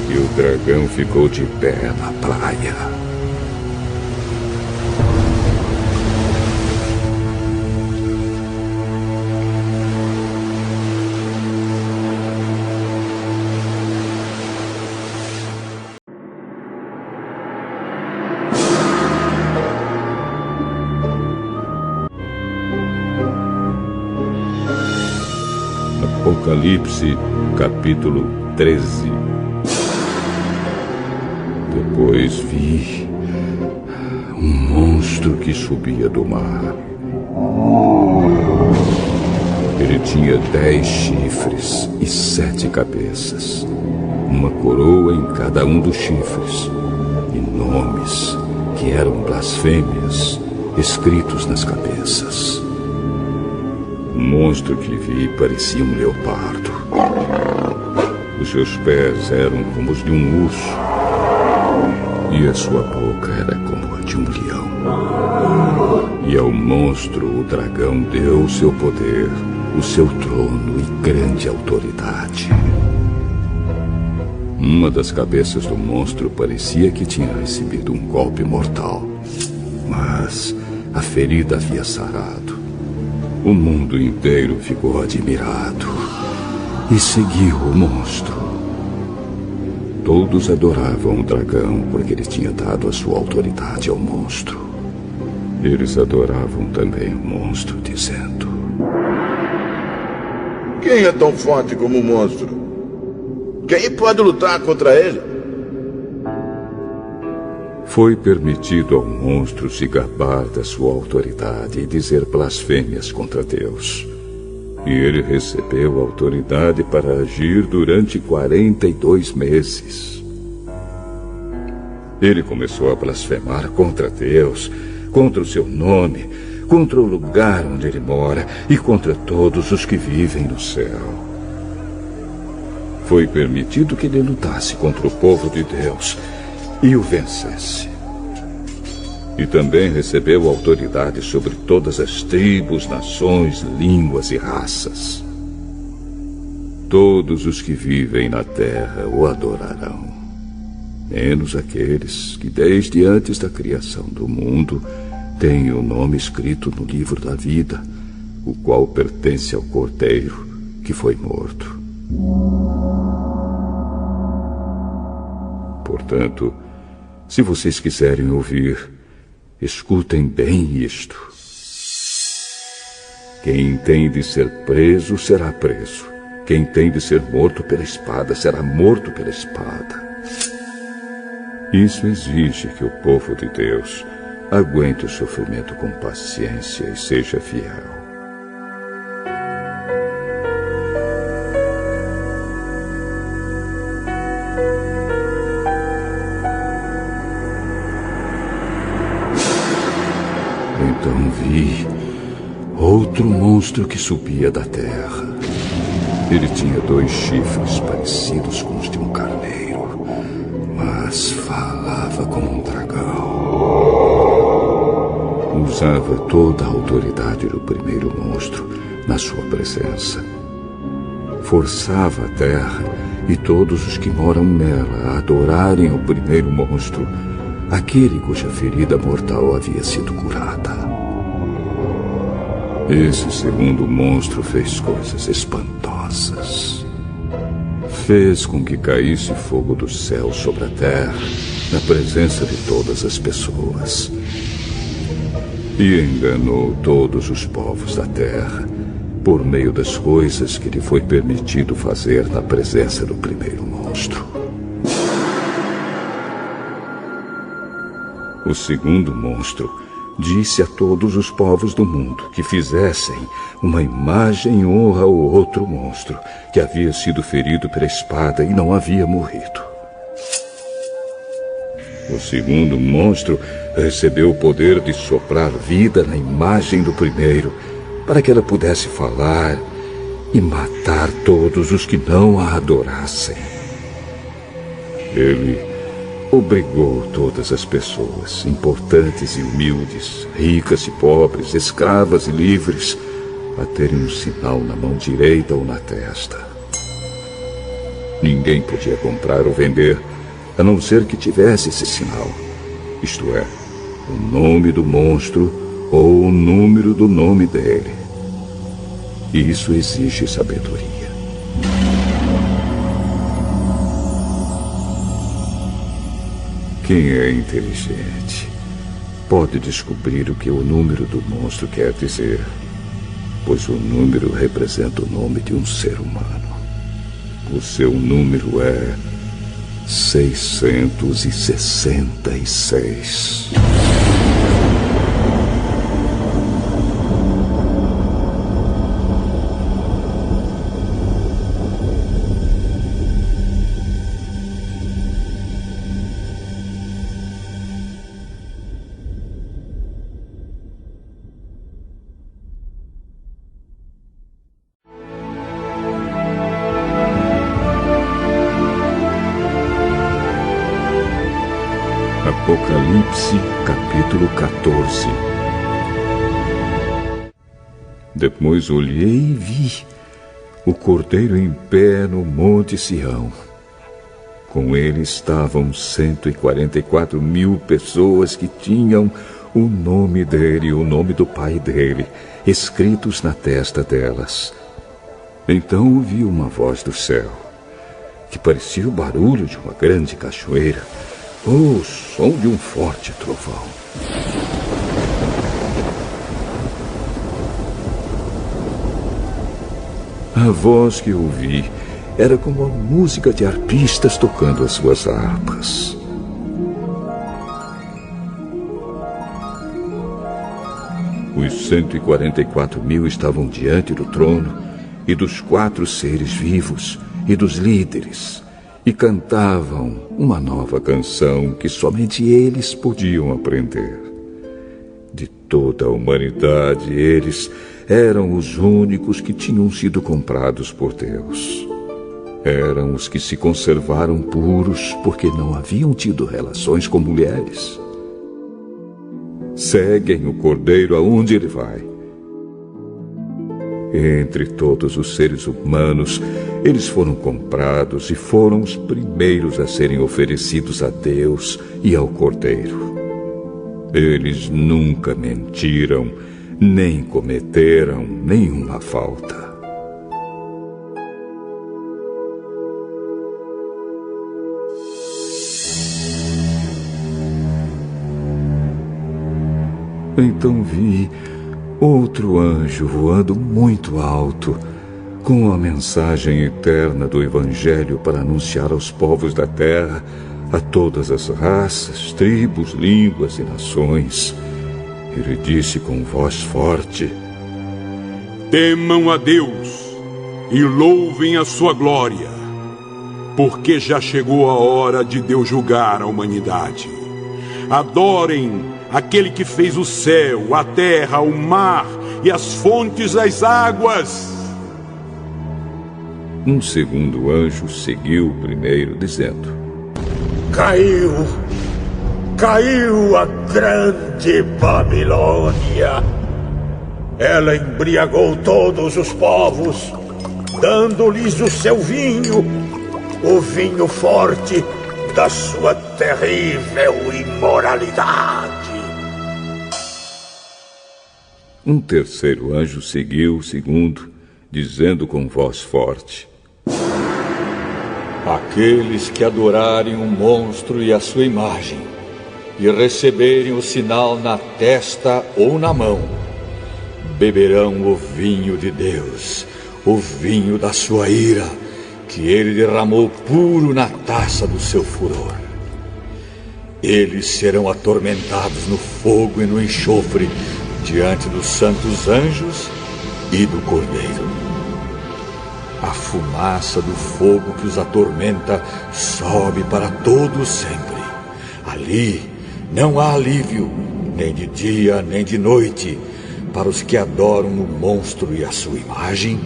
S1: E o dragão ficou de pé na praia. Apocalipse, capítulo 13. Depois vi um monstro que subia do mar. Ele tinha 10 chifres e 7 cabeças, uma coroa em cada um dos chifres, e nomes que eram blasfêmias escritos nas cabeças. O monstro que vi parecia um leopardo. Os seus pés eram como os de um urso, e a sua boca era como a de um leão. E ao monstro o dragão deu o seu poder, o seu trono e grande autoridade. Uma das cabeças do monstro parecia que tinha recebido um golpe mortal, mas a ferida havia sarado. O mundo inteiro ficou admirado e seguiu o monstro. Todos adoravam o dragão porque ele tinha dado a sua autoridade ao monstro. Eles adoravam também o monstro, dizendo:
S9: quem é tão forte como o monstro? Quem pode lutar contra ele?
S1: Foi permitido ao monstro se gabar da sua autoridade e dizer blasfêmias contra Deus. E ele recebeu autoridade para agir durante 42 meses. Ele começou a blasfemar contra Deus, contra o seu nome, contra o lugar onde ele mora e contra todos os que vivem no céu. Foi permitido que ele lutasse contra o povo de Deus e o vencesse. E também recebeu autoridade sobre todas as tribos, nações, línguas e raças. Todos os que vivem na terra o adorarão, menos aqueles que desde antes da criação do mundo têm o nome escrito no livro da vida, o qual pertence ao Cordeiro que foi morto. Portanto, se vocês quiserem ouvir, escutem bem isto. Quem tem de ser preso será preso. Quem tem de ser morto pela espada será morto pela espada. Isso exige que o povo de Deus aguente o sofrimento com paciência e seja fiel. Então vi outro monstro que subia da terra. Ele tinha 2 chifres parecidos com os de um carneiro, mas falava como um dragão. Usava toda a autoridade do primeiro monstro na sua presença. Forçava a terra e todos os que moram nela a adorarem o primeiro monstro, aquele cuja ferida mortal havia sido curada. Esse segundo monstro fez coisas espantosas. Fez com que caísse fogo do céu sobre a terra, na presença de todas as pessoas. E enganou todos os povos da terra, por meio das coisas que lhe foi permitido fazer na presença do primeiro monstro. O segundo monstro disse a todos os povos do mundo que fizessem uma imagem em honra ao outro monstro, que havia sido ferido pela espada e não havia morrido. O segundo monstro recebeu o poder de soprar vida na imagem do primeiro, para que ela pudesse falar e matar todos os que não a adorassem. Ele obrigou todas as pessoas, importantes e humildes, ricas e pobres, escravas e livres, a terem um sinal na mão direita ou na testa. Ninguém podia comprar ou vender, a não ser que tivesse esse sinal, isto é, o nome do monstro ou o número do nome dele. E isso exige sabedoria. Quem é inteligente pode descobrir o que o número do monstro quer dizer, pois o número representa o nome de um ser humano. O seu número é 666. Apocalipse, capítulo 14. Depois olhei e vi o Cordeiro em pé no Monte Sião. Com ele estavam 144.000 pessoas que tinham o nome dele e o nome do pai dele escritos na testa delas. Então ouvi uma voz do céu, que parecia o barulho de uma grande cachoeira, ou o som de um forte trovão. A voz que ouvi era como a música de arpistas tocando as suas harpas. Os 144.000 estavam diante do trono e dos 4 seres vivos e dos líderes, e cantavam uma nova canção que somente eles podiam aprender. De toda a humanidade, eles eram os únicos que tinham sido comprados por Deus. Eram os que se conservaram puros porque não haviam tido relações com mulheres. Seguem o Cordeiro aonde ele vai. Entre todos os seres humanos, eles foram comprados e foram os primeiros a serem oferecidos a Deus e ao Cordeiro. Eles nunca mentiram, nem cometeram nenhuma falta. Então vi outro anjo voando muito alto, com a mensagem eterna do Evangelho para anunciar aos povos da terra, a todas as raças, tribos, línguas e nações. Ele disse com voz forte:
S11: temam a Deus e louvem a sua glória, porque já chegou a hora de Deus julgar a humanidade. Adorem aquele que fez o céu, a terra, o mar e as fontes das águas.
S1: Um segundo anjo seguiu o primeiro, dizendo:
S7: Caiu a grande Babilônia. Ela embriagou todos os povos, dando-lhes o seu vinho, o vinho forte da sua terrível imoralidade.
S1: Um terceiro anjo seguiu o segundo, dizendo com voz forte:
S2: aqueles que adorarem o monstro e a sua imagem, e receberem o sinal na testa ou na mão, beberão o vinho de Deus, o vinho da sua ira, que ele derramou puro na taça do seu furor. Eles serão atormentados no fogo e no enxofre, diante dos santos anjos e do Cordeiro. A fumaça do fogo que os atormenta sobe para todo sempre. Ali não há alívio, nem de dia nem de noite, para os que adoram o monstro e a sua imagem,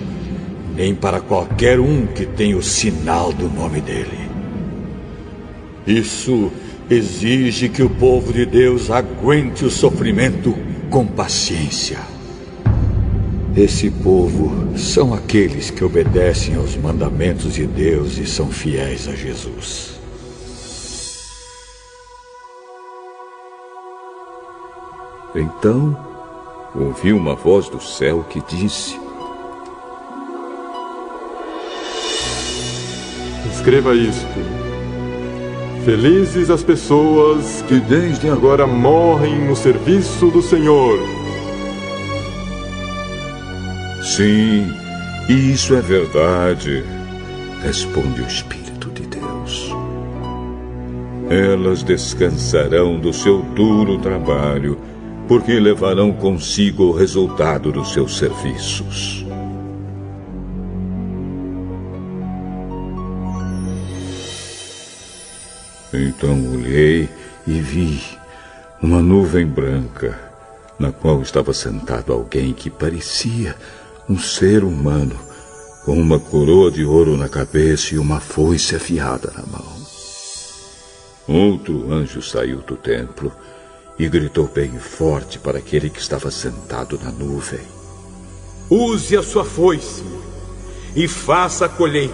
S2: nem para qualquer um que tem o sinal do nome dele. Isso exige que o povo de Deus aguente o sofrimento com paciência. Esse povo são aqueles que obedecem aos mandamentos de Deus e são fiéis a Jesus.
S1: Então, ouvi uma voz do céu que disse:
S12: escreva isto. Felizes as pessoas que desde agora morrem no serviço do Senhor.
S1: Sim, isso é verdade, responde o Espírito de Deus. Elas descansarão do seu duro trabalho, porque levarão consigo o resultado dos seus serviços. Então olhei e vi uma nuvem branca, na qual estava sentado alguém que parecia um ser humano, com uma coroa de ouro na cabeça e uma foice afiada na mão. Outro anjo saiu do templo e gritou bem forte para aquele que estava sentado na nuvem:
S11: use a sua foice e faça a colheita,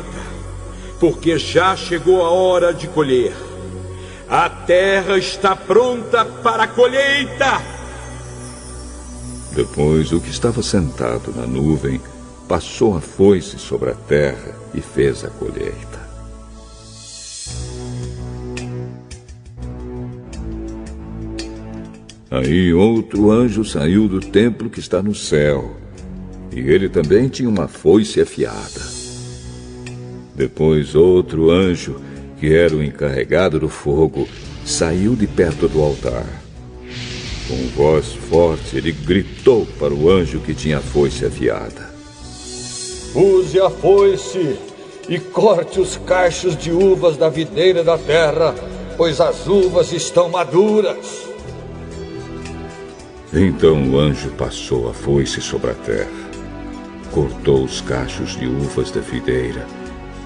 S11: porque já chegou a hora de colher. A terra está pronta para a colheita.
S1: Depois, o que estava sentado na nuvem passou a foice sobre a terra e fez a colheita. Aí outro anjo saiu do templo que está no céu, e ele também tinha uma foice afiada. Depois outro anjo, que era o encarregado do fogo, saiu de perto do altar. Com voz forte, ele gritou para o anjo que tinha a foice afiada:
S2: Use a foice e corte os cachos de uvas da videira da terra, pois as uvas estão maduras.
S1: Então o anjo passou a foice sobre a terra, cortou os cachos de uvas da videira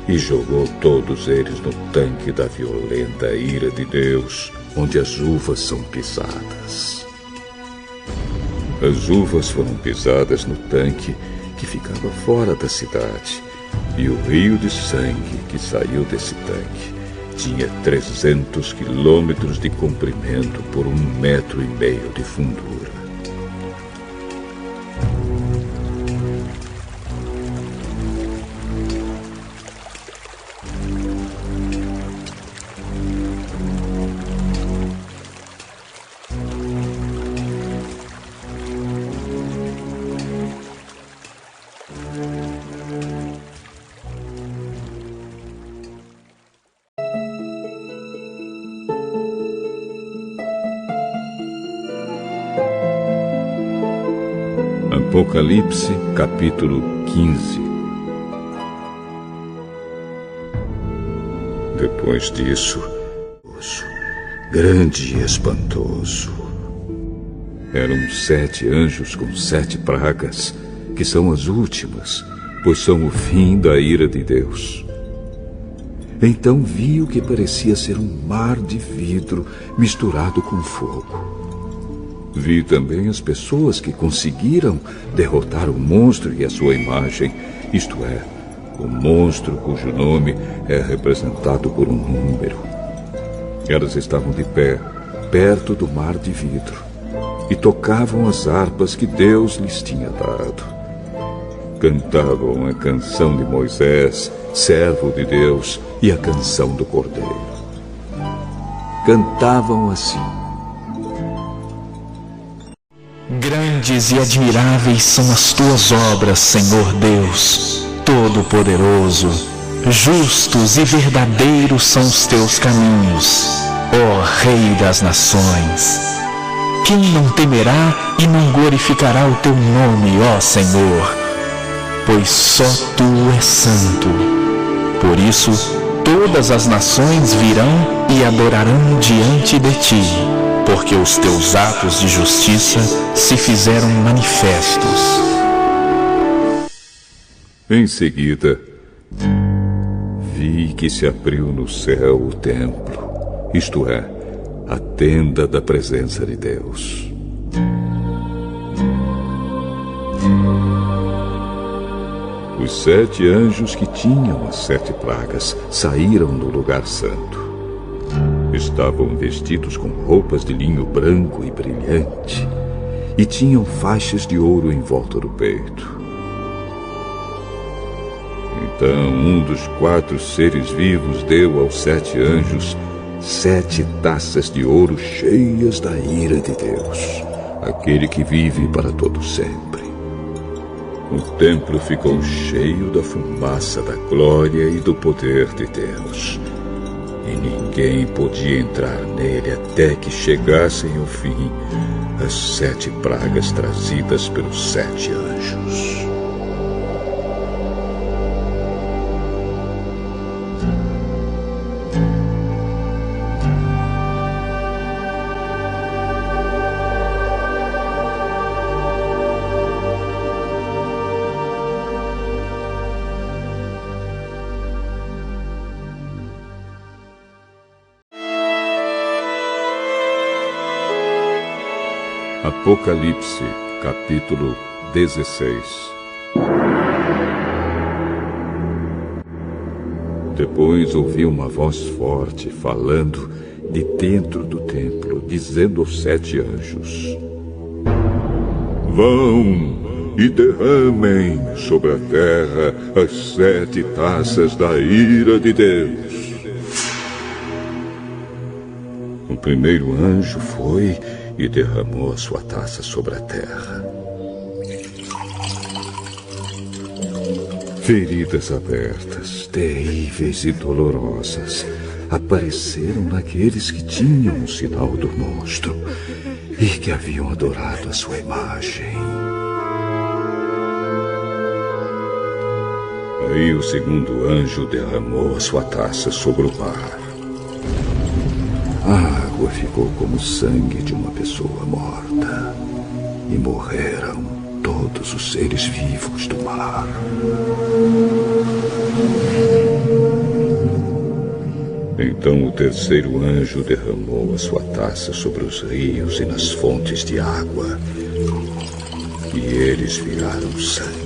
S1: e jogou todos eles no tanque da violenta ira de Deus, onde as uvas são pisadas. As uvas foram pisadas no tanque que ficava fora da cidade, e o rio de sangue que saiu desse tanque tinha 300 quilômetros de comprimento por 1,5 metro de fundura. Apocalipse, capítulo 15. Depois disso, grande e espantoso. Eram 7 anjos com 7 pragas, que são as últimas, pois são o fim da ira de Deus. Então vi o que parecia ser um mar de vidro misturado com fogo. Vi também as pessoas que conseguiram derrotar o monstro e a sua imagem, isto é, o monstro cujo nome é representado por um número. Elas estavam de pé, perto do mar de vidro, e tocavam as harpas que Deus lhes tinha dado. Cantavam a canção de Moisés, servo de Deus, e a canção do Cordeiro. Cantavam assim:
S13: Grandes e admiráveis são as tuas obras, Senhor Deus, Todo-Poderoso. Justos e verdadeiros são os teus caminhos, ó Rei das Nações. Quem não temerá e não glorificará o teu nome, ó Senhor? Pois só tu és santo. Por isso, todas as nações virão e adorarão diante de ti, porque os teus atos de justiça se fizeram manifestos.
S1: Em seguida, vi que se abriu no céu o templo, isto é, a tenda da presença de Deus. Os 7 anjos que tinham as 7 pragas saíram do lugar santo. Estavam vestidos com roupas de linho branco e brilhante, e tinham faixas de ouro em volta do peito. Então um dos 4 seres vivos deu aos 7 anjos 7 taças de ouro cheias da ira de Deus, aquele que vive para todo sempre. O templo ficou cheio da fumaça da glória e do poder de Deus, e ninguém podia entrar nele até que chegassem ao fim as 7 pragas trazidas pelos 7 anjos. Apocalipse, capítulo 16. Depois ouvi uma voz forte falando de dentro do templo, dizendo aos 7 anjos: vão e derramem sobre a terra as 7 taças da ira de Deus. O primeiro anjo foi e derramou a sua taça sobre a terra. Feridas abertas, terríveis e dolorosas, apareceram naqueles que tinham o sinal do monstro e que haviam adorado a sua imagem. Aí o segundo anjo derramou a sua taça sobre o mar. A água ficou como o sangue de uma pessoa morta, e morreram todos os seres vivos do mar. Então o terceiro anjo derramou a sua taça sobre os rios e nas fontes de água, e eles viraram sangue.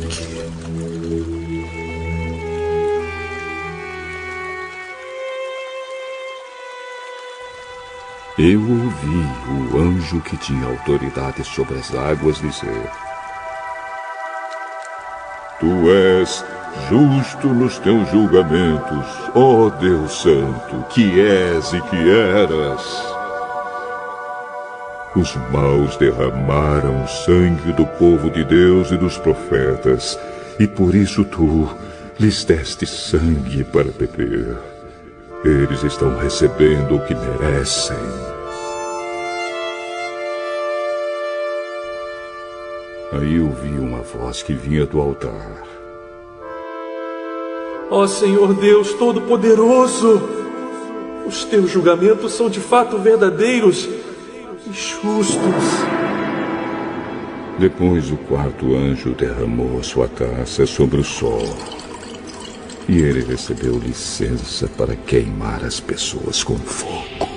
S1: Eu ouvi o anjo que tinha autoridade sobre as águas dizer: Tu és justo nos teus julgamentos, ó Deus Santo, que és e que eras. Os maus derramaram o sangue do povo de Deus e dos profetas, e por isso tu lhes deste sangue para beber. Eles estão recebendo o que merecem. Aí ouvi uma voz que vinha do altar.
S10: Ó Senhor Deus Todo-Poderoso, os teus julgamentos são de fato verdadeiros e justos.
S1: Depois o quarto anjo derramou a sua taça sobre o sol. E ele recebeu licença para queimar as pessoas com fogo.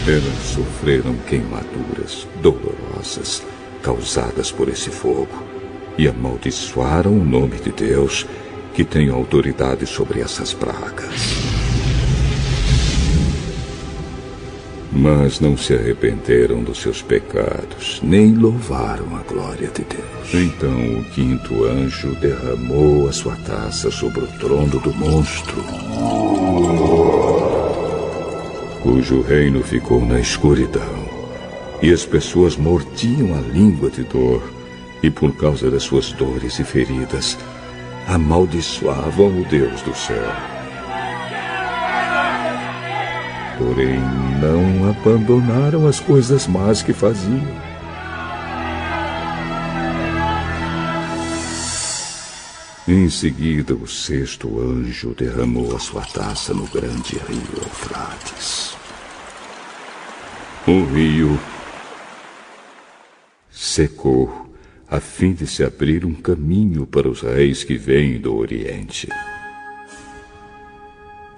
S1: Elas sofreram queimaduras dolorosas causadas por esse fogo e amaldiçoaram o nome de Deus, que tem autoridade sobre essas pragas. Mas não se arrependeram dos seus pecados, nem louvaram a glória de Deus. Então o quinto anjo derramou a sua taça sobre o trono do monstro, cujo reino ficou na escuridão, e as pessoas mordiam a língua de dor, e por causa das suas dores e feridas, amaldiçoavam o Deus do céu. Porém, não abandonaram as coisas más que faziam. Em seguida, o sexto anjo derramou a sua taça no grande rio Eufrates. O rio secou, a fim de se abrir um caminho para os reis que vêm do Oriente.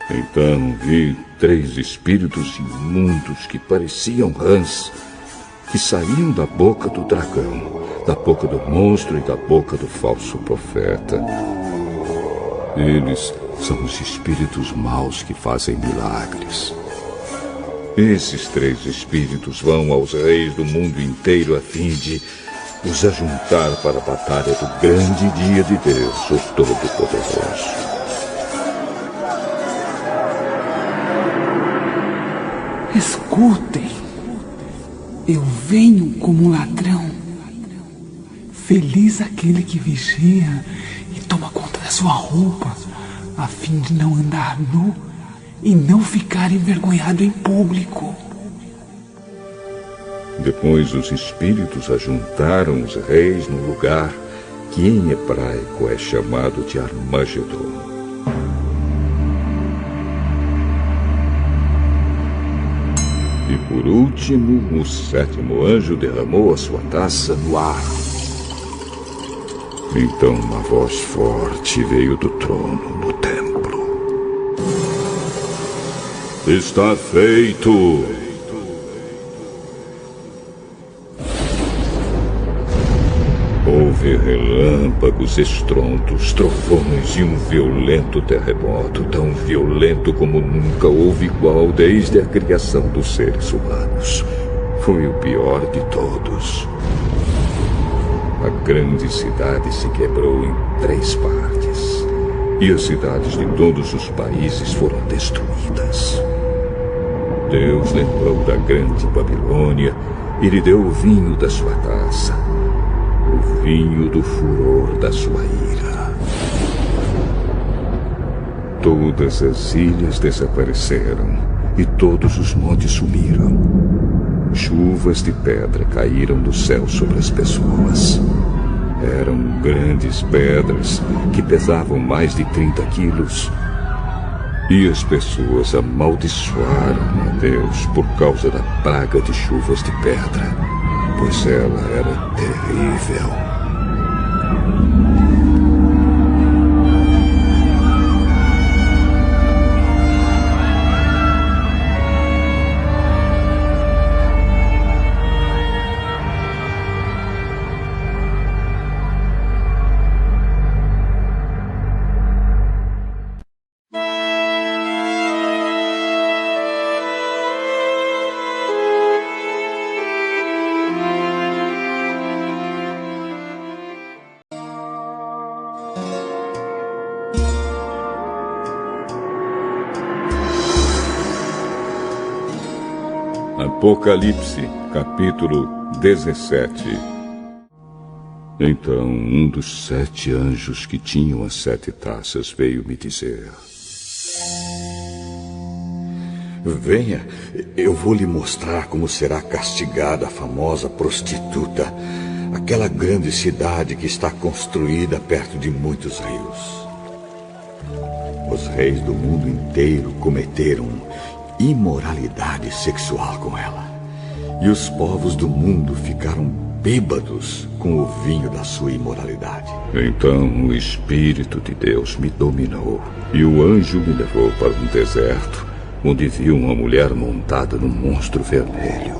S1: Então vi 3 espíritos imundos que pareciam rãs, que saíam da boca do dragão, da boca do monstro e da boca do falso profeta. Eles são os espíritos maus que fazem milagres. Esses 3 espíritos vão aos reis do mundo inteiro a fim de os ajuntar para a batalha do grande dia de Deus, o Todo-Poderoso.
S14: Escutem, eu venho como um ladrão. Feliz aquele que vigia e toma conta da sua roupa, a fim de não andar nu e não ficar envergonhado em público.
S1: Depois os espíritos ajuntaram os reis no lugar que em hebraico é chamado de Armagedon. E por último, o 7º anjo derramou a sua taça no ar. Então uma voz forte veio do trono no templo. Está feito! Houve relâmpagos, estrondos, trovões e um violento terremoto, tão violento como nunca houve igual desde a criação dos seres humanos. Foi o pior de todos. A grande cidade se quebrou em 3 partes, e as cidades de todos os países foram destruídas. Deus lembrou da grande Babilônia e lhe deu o vinho da sua taça, o vinho do furor da sua ira. Todas as ilhas desapareceram e todos os montes sumiram. Chuvas de pedra caíram do céu sobre as pessoas. Eram grandes pedras que pesavam mais de 30 quilos. E as pessoas amaldiçoaram a Deus por causa da praga de chuvas de pedra, pois ela era terrível. Apocalipse, capítulo 17. Então um dos 7 anjos que tinham as 7 taças veio me dizer:
S2: Venha, eu vou lhe mostrar como será castigada a famosa prostituta, aquela grande cidade que está construída perto de muitos rios. Os reis do mundo inteiro cometeram imoralidade sexual com ela, e os povos do mundo ficaram bêbados com o vinho da sua imoralidade.
S1: Então o Espírito de Deus me dominou, e o anjo me levou para um deserto, onde vi uma mulher montada num monstro vermelho.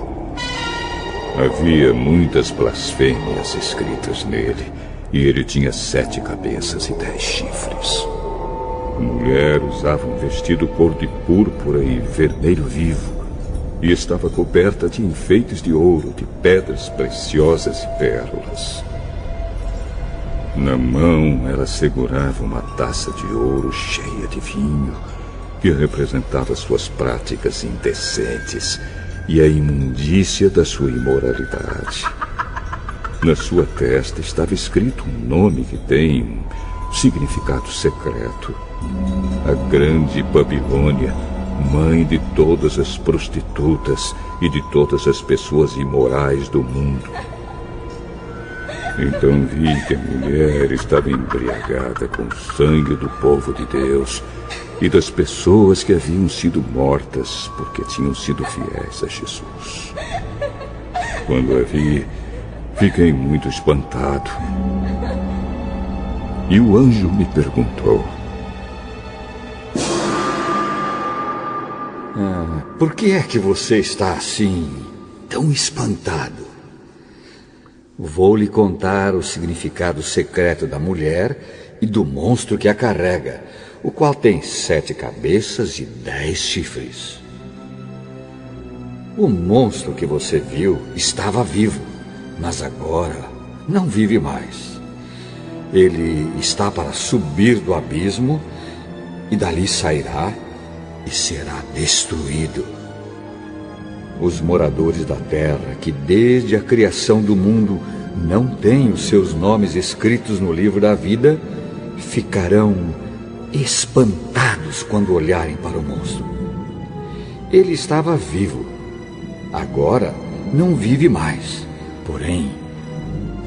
S1: Havia muitas blasfêmias escritas nele, e ele tinha 7 cabeças e 10 chifres. A mulher usava um vestido cor de púrpura e vermelho vivo, e estava coberta de enfeites de ouro, de pedras preciosas e pérolas. Na mão ela segurava uma taça de ouro cheia de vinho, que representava suas práticas indecentes e a imundícia da sua imoralidade. Na sua testa estava escrito um nome que tem um significado secreto: a Grande Babilônia, mãe de todas as prostitutas e de todas as pessoas imorais do mundo. Então vi que a mulher estava embriagada com o sangue do povo de Deus e das pessoas que haviam sido mortas porque tinham sido fiéis a Jesus. Quando a vi, fiquei muito espantado. E o anjo me perguntou:
S2: por que é que você está assim, tão espantado? Vou lhe contar o significado secreto da mulher e do monstro que a carrega, o qual tem 7 cabeças e 10 chifres. O monstro que você viu estava vivo, mas agora não vive mais. Ele está para subir do abismo e dali sairá e será destruído. Os moradores da terra, que desde a criação do mundo não têm os seus nomes escritos no livro da vida, ficarão espantados quando olharem para o monstro. Ele estava vivo, agora não vive mais, porém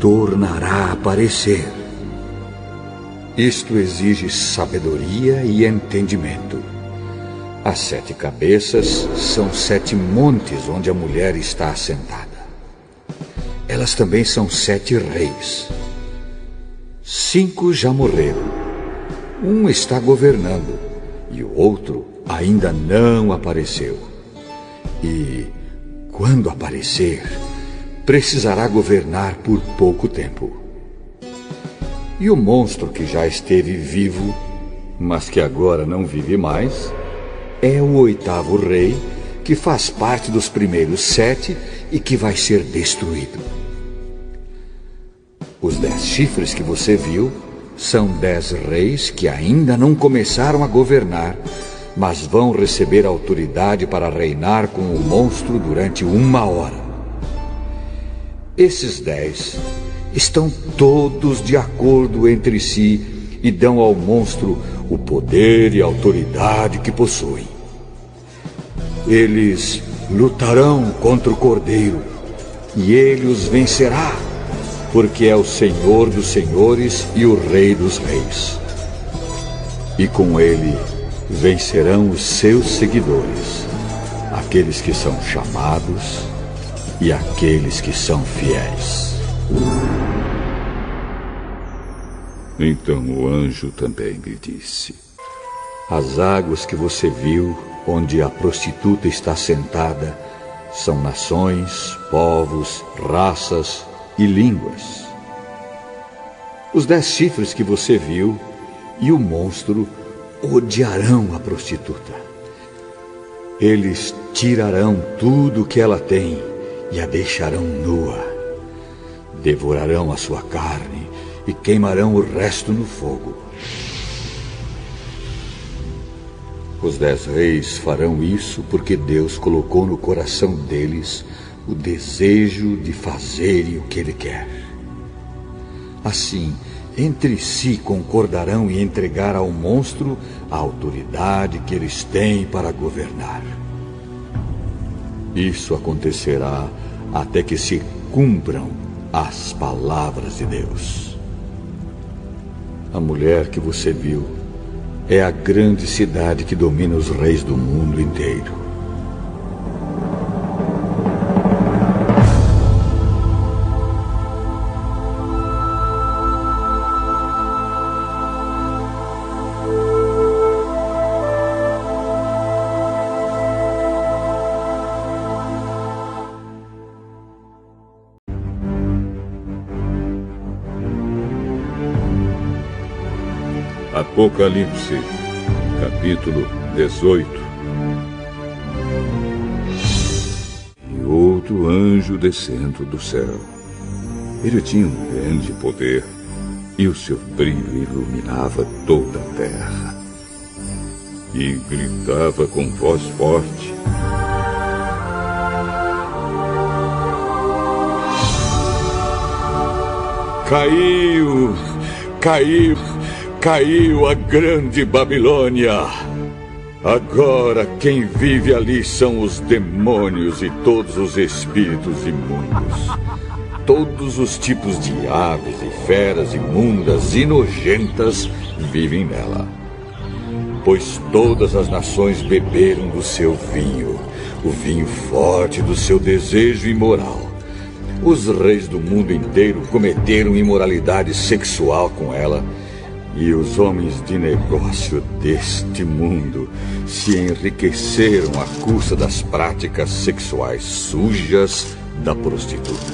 S2: tornará a aparecer. Isto exige sabedoria e entendimento. As 7 cabeças são 7 montes onde a mulher está assentada. Elas também são 7 reis. 5 já morreram. Um está governando e o outro ainda não apareceu. E, quando aparecer, precisará governar por pouco tempo. E o monstro que já esteve vivo, mas que agora não vive mais, é o 8º rei, que faz parte dos primeiros 7 e que vai ser destruído. Os 10 chifres que você viu são 10 reis que ainda não começaram a governar, mas vão receber autoridade para reinar com o monstro durante 1 hora. Esses 10 estão todos de acordo entre si e dão ao monstro o poder e a autoridade que possuem. Eles lutarão contra o Cordeiro e ele os vencerá, porque é o Senhor dos senhores e o Rei dos reis. E com ele vencerão os seus seguidores, aqueles que são chamados e aqueles que são fiéis.
S1: Então o anjo também me disse:
S2: as águas que você viu, onde a prostituta está sentada, são nações, povos, raças e línguas. Os 10 chifres que você viu e o monstro odiarão a prostituta. Eles tirarão tudo o que ela tem e a deixarão nua. Devorarão a sua carne e queimarão o resto no fogo. Os 10 reis farão isso porque Deus colocou no coração deles o desejo de fazerem o que Ele quer. Assim, entre si concordarão em entregar ao monstro a autoridade que eles têm para governar. Isso acontecerá até que se cumpram as palavras de Deus. A mulher que você viu é a grande cidade que domina os reis do mundo inteiro.
S1: Apocalipse, capítulo 18. E outro anjo descendo do céu. Ele tinha um grande poder, e o seu brilho iluminava toda a terra. E gritava com voz forte:
S2: Caiu! Caiu! Caiu a grande Babilônia. Agora quem vive ali são os demônios e todos os espíritos imundos. Todos os tipos de aves e feras imundas e nojentas vivem nela. Pois todas as nações beberam do seu vinho, o vinho forte do seu desejo imoral. Os reis do mundo inteiro cometeram imoralidade sexual com ela. E os homens de negócio deste mundo se enriqueceram à custa das práticas sexuais sujas da prostituta.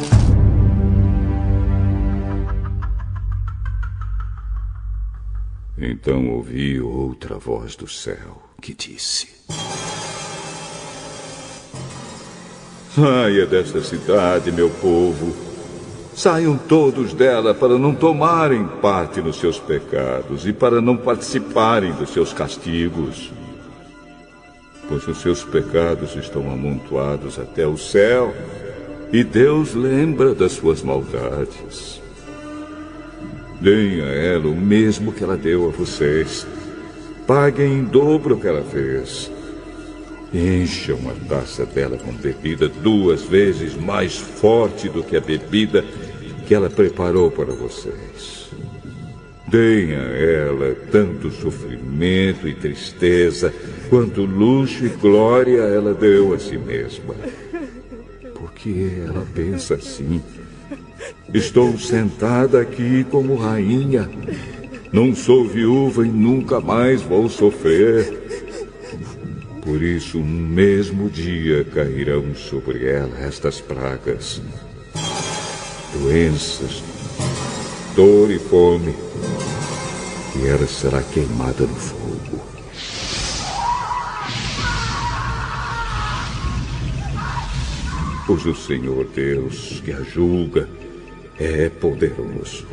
S1: Então ouvi outra voz do céu que disse: saia desta cidade, meu povo. Saiam todos dela para não tomarem parte nos seus pecados e para não participarem dos seus castigos. Pois os seus pecados estão amontoados até o céu e Deus lembra das suas maldades. Deem a ela o mesmo que ela deu a vocês. Paguem em dobro o que ela fez. Encham a taça dela com bebida 2 vezes mais forte do que a bebida que ela preparou para vocês. Deem a ela tanto sofrimento e tristeza, quanto luxo e glória ela deu a si mesma. Porque ela pensa assim: estou sentada aqui como rainha, não sou viúva e nunca mais vou sofrer. Por isso, no mesmo dia cairão sobre ela estas pragas: doenças, dor e fome, e ela será queimada no fogo. Pois o Senhor Deus que a julga é poderoso.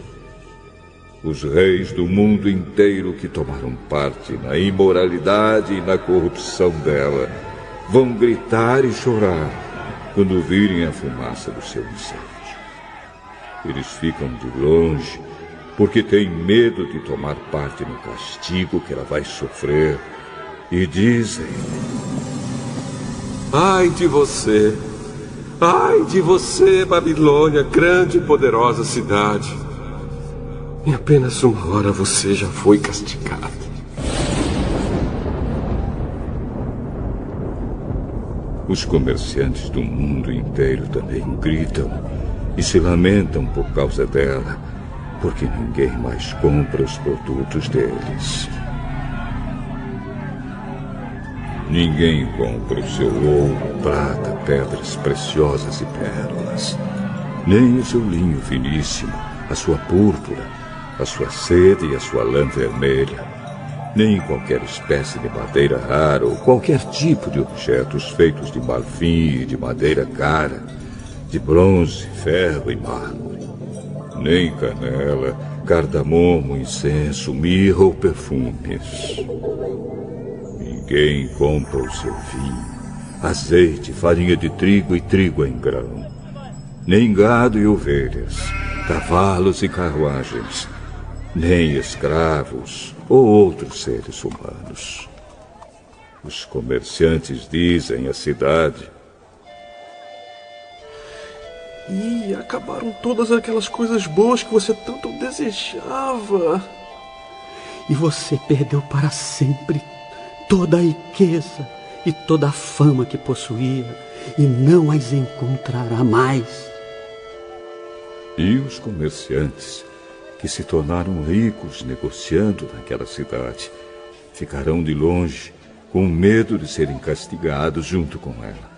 S1: Os reis do mundo inteiro que tomaram parte na imoralidade e na corrupção dela vão gritar e chorar quando virem a fumaça do seu incêndio. Eles ficam de longe porque têm medo de tomar parte no castigo que ela vai sofrer e dizem:
S5: Ai de você! Ai de você, Babilônia, grande e poderosa cidade! Em apenas uma hora você já foi castigado.
S1: Os comerciantes do mundo inteiro também gritam e se lamentam por causa dela, porque ninguém mais compra os produtos deles. Ninguém compra o seu ouro, prata, pedras preciosas e pérolas, nem o seu linho finíssimo, a sua púrpura, a sua seda e a sua lã vermelha, nem qualquer espécie de madeira rara ou qualquer tipo de objetos feitos de marfim e de madeira cara, de bronze, ferro e mármore, nem canela, cardamomo, incenso, mirra ou perfumes. Ninguém compra o seu vinho, azeite, farinha de trigo e trigo em grão, nem gado e ovelhas, cavalos e carruagens, nem escravos ou outros seres humanos. Os comerciantes dizem à cidade:
S5: E acabaram todas aquelas coisas boas que você tanto desejava.
S14: E você perdeu para sempre toda a riqueza e toda a fama que possuía, e não as encontrará mais.
S1: E os comerciantes, que se tornaram ricos negociando naquela cidade, ficarão de longe, com medo de serem castigados junto com ela.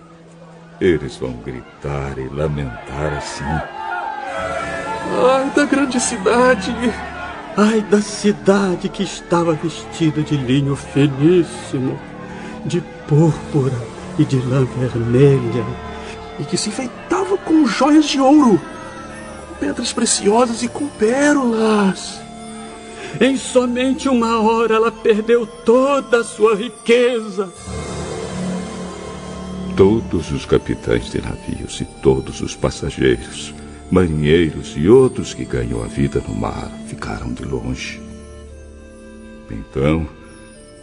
S1: Eles vão gritar e lamentar assim:
S5: Ai da grande cidade!
S14: Ai da cidade que estava vestida de linho finíssimo, de púrpura e de lã vermelha,
S5: e que se enfeitava com joias de ouro, pedras preciosas e com pérolas.
S14: Em somente uma hora ela perdeu toda a sua riqueza.
S1: Todos os capitães de navios e todos os passageiros, marinheiros e outros que ganham a vida no mar ficaram de longe. Então,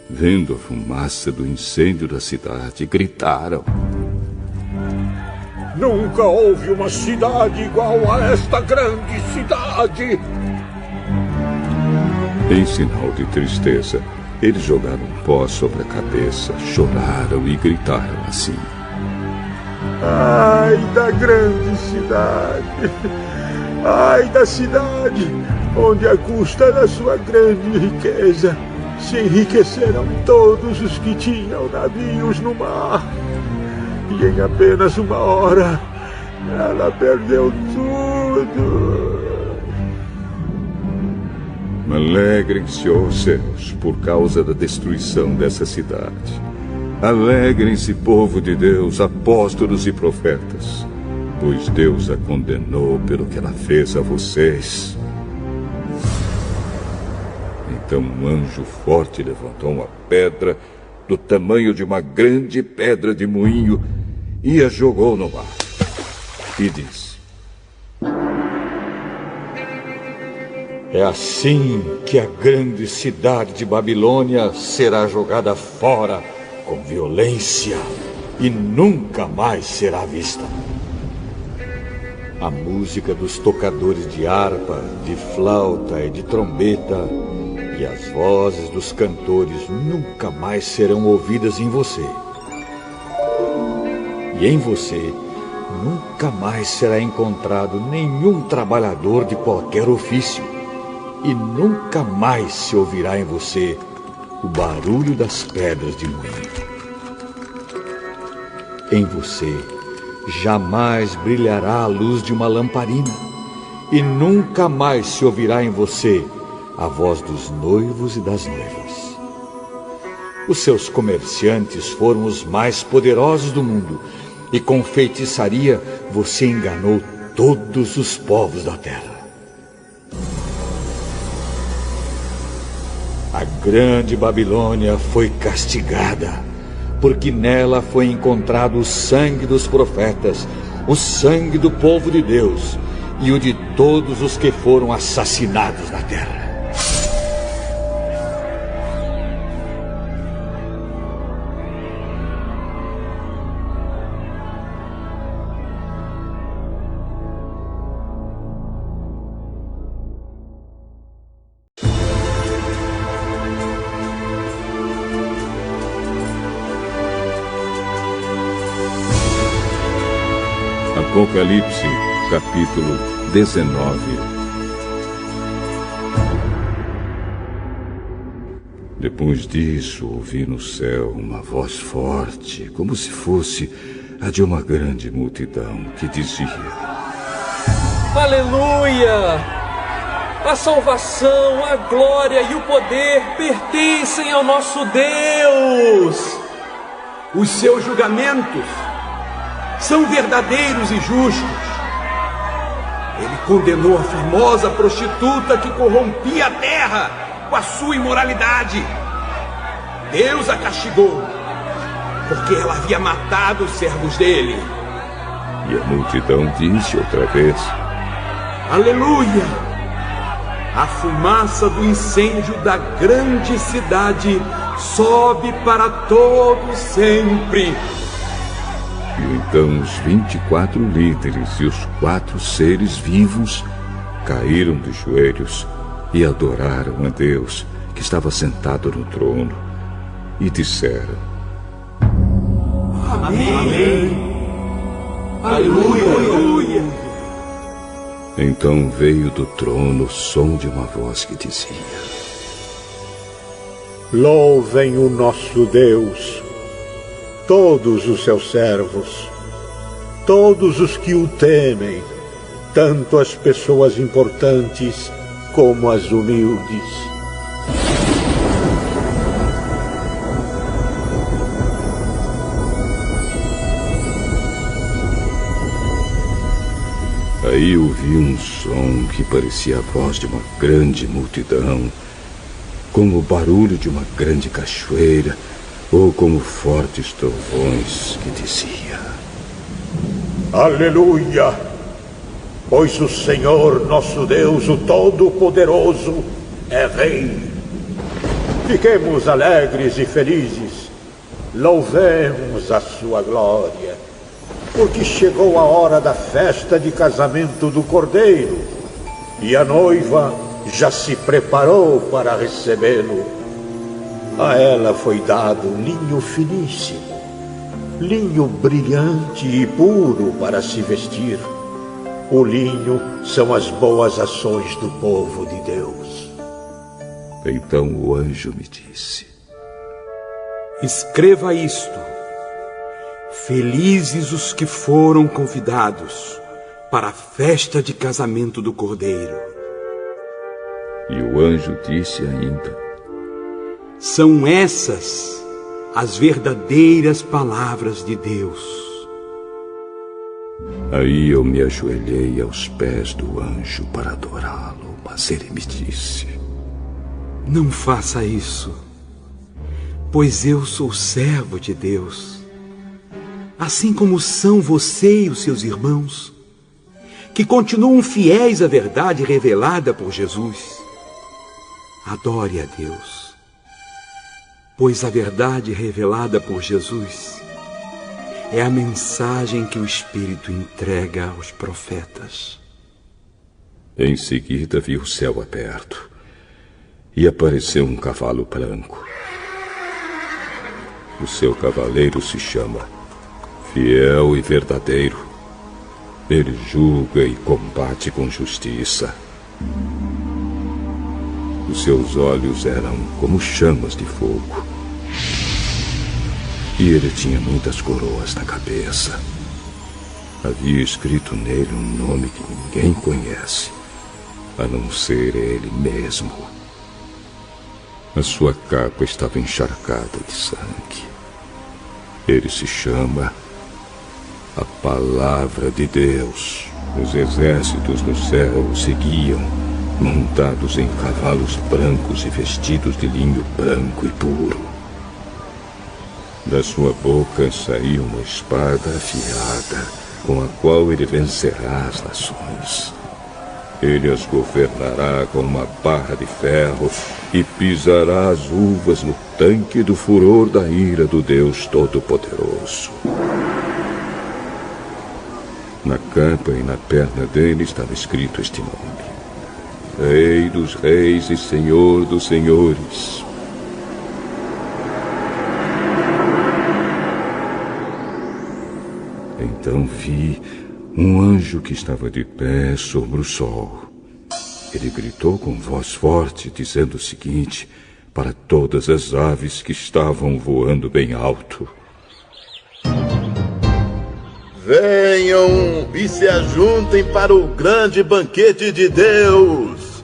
S1: vendo a fumaça do incêndio da cidade, gritaram:
S7: Nunca houve uma cidade igual a esta grande cidade!
S1: Em sinal de tristeza, eles jogaram pó sobre a cabeça, choraram e gritaram assim:
S8: Ai da grande cidade! Ai da cidade onde, à custa da sua grande riqueza, se enriqueceram todos os que tinham navios no mar. E em apenas uma hora, ela perdeu tudo.
S1: Alegrem-se, ó céus, por causa da destruição dessa cidade. Alegrem-se, povo de Deus, apóstolos e profetas, pois Deus a condenou pelo que ela fez a vocês. Então um anjo forte levantou uma pedra do tamanho de uma grande pedra de moinho e a jogou no mar. E disse:
S2: É assim que a grande cidade de Babilônia será jogada fora com violência e nunca mais será vista. A música dos tocadores de harpa, de flauta e de trombeta e as vozes dos cantores nunca mais serão ouvidas em você. E em você nunca mais será encontrado nenhum trabalhador de qualquer ofício. E nunca mais se ouvirá em você o barulho das pedras de moinho. Em você jamais brilhará a luz de uma lamparina, e nunca mais se ouvirá em você a voz dos noivos e das noivas. Os seus comerciantes foram os mais poderosos do mundo, e com feitiçaria você enganou todos os povos da terra. A grande Babilônia foi castigada, porque nela foi encontrado o sangue dos profetas, o sangue do povo de Deus e o de todos os que foram assassinados na terra.
S1: Apocalipse, capítulo 19. Depois disso, ouvi no céu uma voz forte, como se fosse a de uma grande multidão, que dizia:
S10: Aleluia! A salvação, a glória e o poder pertencem ao nosso Deus!
S8: Os seus julgamentos são verdadeiros e justos. Ele condenou a famosa prostituta que corrompia a terra com a sua imoralidade. Deus a castigou, porque ela havia matado os servos dele.
S1: E a multidão disse outra vez:
S8: Aleluia! A fumaça do incêndio da grande cidade sobe para todo sempre.
S1: E então os 24 líderes e os 4 seres vivos caíram de joelhos e adoraram a Deus, que estava sentado no trono, e disseram:
S8: Amém! Amém. Aleluia! Aleluia!
S1: Então veio do trono o som de uma voz que dizia:
S15: Louvem o nosso Deus, todos os seus servos, todos os que o temem, tanto as pessoas importantes como as humildes.
S1: Aí ouvi um som que parecia a voz de uma grande multidão, como o barulho de uma grande cachoeira, ou como fortes trovões, que dizia:
S15: Aleluia! Pois o Senhor nosso Deus, o Todo-Poderoso, é Rei. Fiquemos alegres e felizes, louvemos a sua glória, porque chegou a hora da festa de casamento do Cordeiro, e a noiva já se preparou para recebê-lo. A ela foi dado linho finíssimo, linho brilhante e puro para se vestir. O linho são as boas ações do povo de Deus.
S1: Então o anjo me disse:
S8: Escreva isto: Felizes os que foram convidados para a festa de casamento do Cordeiro.
S1: E o anjo disse ainda:
S8: São essas as verdadeiras palavras de Deus.
S1: Aí eu me ajoelhei aos pés do anjo para adorá-lo, mas ele me disse:
S8: Não faça isso, pois eu sou servo de Deus, assim como são você e os seus irmãos, que continuam fiéis à verdade revelada por Jesus. Adore a Deus, pois a verdade revelada por Jesus é a mensagem que o Espírito entrega aos profetas.
S1: Em seguida vi o céu aberto e apareceu um cavalo branco. O seu cavaleiro se chama Fiel e Verdadeiro. Ele julga e combate com justiça. Os seus olhos eram como chamas de fogo. E ele tinha muitas coroas na cabeça. Havia escrito nele um nome que ninguém conhece, a não ser ele mesmo. A sua capa estava encharcada de sangue. Ele se chama a Palavra de Deus. Os exércitos no céu o seguiam, montados em cavalos brancos e vestidos de linho branco e puro. Da sua boca saiu uma espada afiada, com a qual ele vencerá as nações. Ele as governará com uma barra de ferro e pisará as uvas no tanque do furor da ira do Deus Todo-Poderoso. Na capa e na perna dele estava escrito este nome: Rei dos Reis e Senhor dos Senhores. Então vi um anjo que estava de pé sobre o sol. Ele gritou com voz forte, dizendo o seguinte para todas as aves que estavam voando bem alto:
S9: Venham e se ajuntem para o grande banquete de Deus.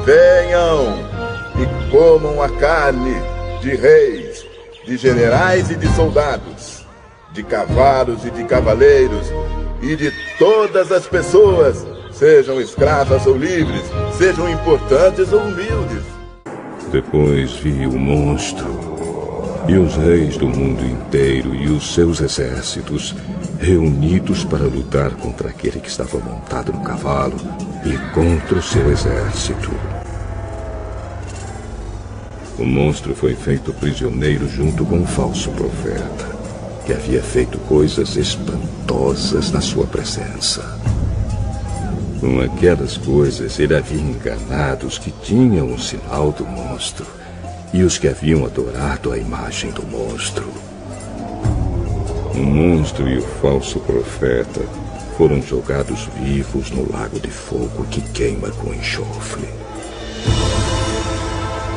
S9: Venham e comam a carne de reis, de generais e de soldados, de cavalos e de cavaleiros, e de todas as pessoas, sejam escravas ou livres, sejam importantes ou humildes.
S1: Depois vi o monstro e os reis do mundo inteiro e os seus exércitos reunidos para lutar contra aquele que estava montado no cavalo e contra o seu exército. O monstro foi feito prisioneiro junto com o falso profeta, que havia feito coisas espantosas na sua presença. Com aquelas coisas, ele havia enganado os que tinham o sinal do monstro e os que haviam adorado a imagem do monstro. O monstro e o falso profeta foram jogados vivos no lago de fogo que queima com enxofre.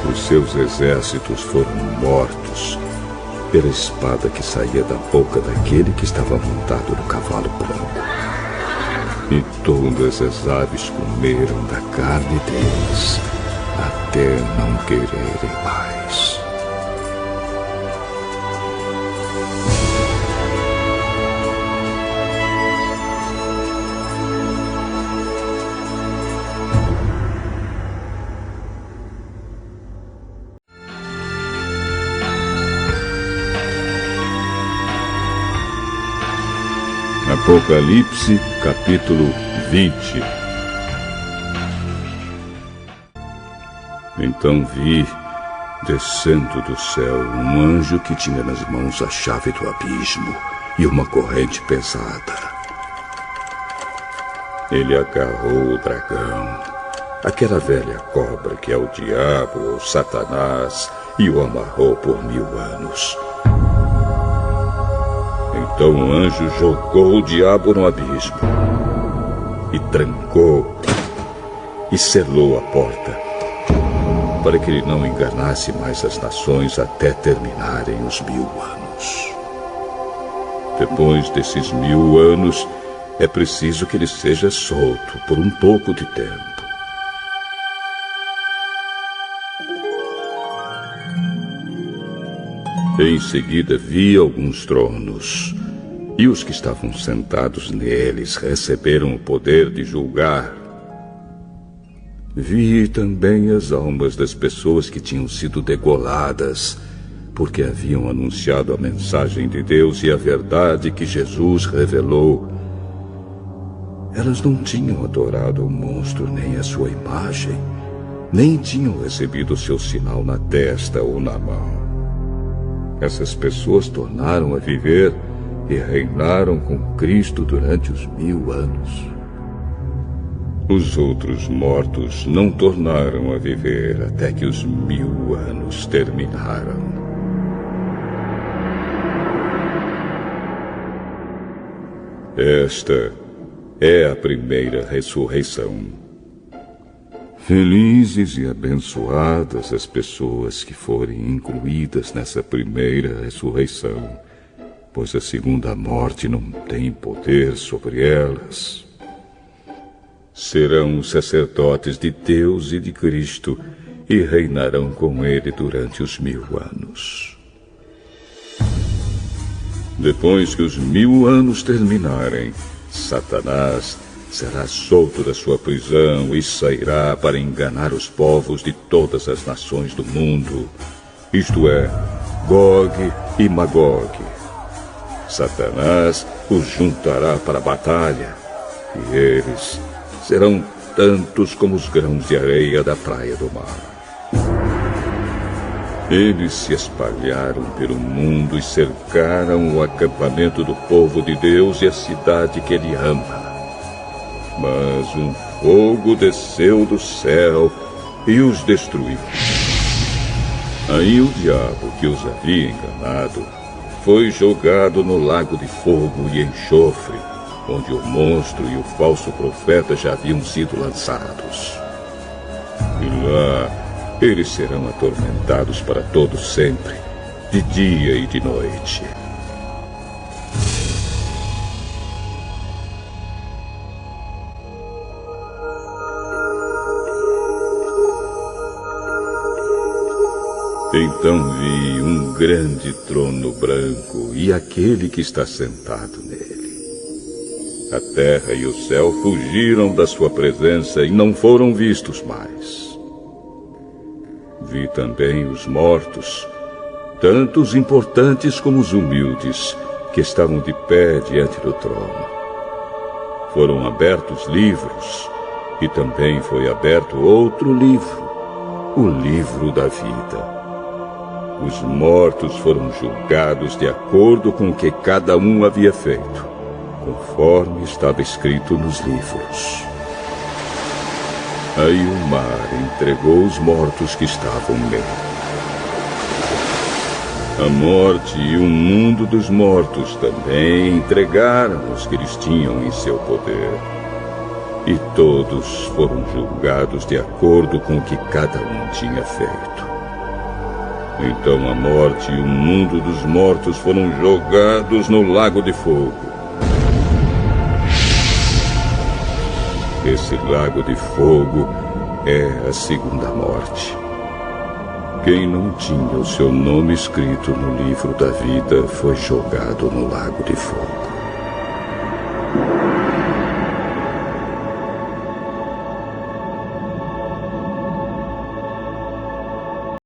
S1: Os seus exércitos foram mortos pela espada que saía da boca daquele que estava montado no cavalo branco. E todas as aves comeram da carne deles, até não quererem mais. Apocalipse, capítulo 20. Então vi, descendo do céu, um anjo que tinha nas mãos a chave do abismo e uma corrente pesada. Ele agarrou o dragão, aquela velha cobra que é o diabo ou Satanás, e o amarrou por 1000 anos. Então o anjo jogou o diabo no abismo e trancou e selou a porta, para que ele não enganasse mais as nações até terminarem os 1000 anos. Depois desses 1000 anos, é preciso que ele seja solto por um pouco de tempo. Em seguida vi alguns tronos, e os que estavam sentados neles receberam o poder de julgar. Vi também as almas das pessoas que tinham sido degoladas, porque haviam anunciado a mensagem de Deus e a verdade que Jesus revelou. Elas não tinham adorado o monstro nem a sua imagem, nem tinham recebido o seu sinal na testa ou na mão. Essas pessoas tornaram a viver e reinaram com Cristo durante os 1000 anos. Os outros mortos não tornaram a viver até que os 1000 anos terminaram. Esta é a primeira ressurreição. Felizes e abençoadas as pessoas que forem incluídas nessa primeira ressurreição, pois a segunda morte não tem poder sobre elas. Serão os sacerdotes de Deus e de Cristo e reinarão com ele durante os 1000 anos. Depois que os 1000 anos terminarem, Satanás será solto da sua prisão e sairá para enganar os povos de todas as nações do mundo, isto é, Gog e Magog. Satanás os juntará para a batalha, e eles serão tantos como os grãos de areia da praia do mar. Eles se espalharam pelo mundo e cercaram o acampamento do povo de Deus e a cidade que ele ama. Mas um fogo desceu do céu e os destruiu. Aí o diabo que os havia enganado foi jogado no lago de fogo e enxofre, onde o monstro e o falso profeta já haviam sido lançados. E lá eles serão atormentados para todo sempre, de dia e de noite. Então vi um grande trono branco e aquele que está sentado nele. A terra e o céu fugiram da sua presença e não foram vistos mais. Vi também os mortos, tanto os importantes como os humildes, que estavam de pé diante do trono. Foram abertos livros, e também foi aberto outro livro, o livro da vida. Os mortos foram julgados de acordo com o que cada um havia feito, conforme estava escrito nos livros. Aí o mar entregou os mortos que estavam nele. A morte e o mundo dos mortos também entregaram os que eles tinham em seu poder. E todos foram julgados de acordo com o que cada um tinha feito. Então a morte e o mundo dos mortos foram jogados no lago de fogo. Esse lago de fogo é a segunda morte. Quem não tinha o seu nome escrito no livro da vida foi jogado no lago de fogo.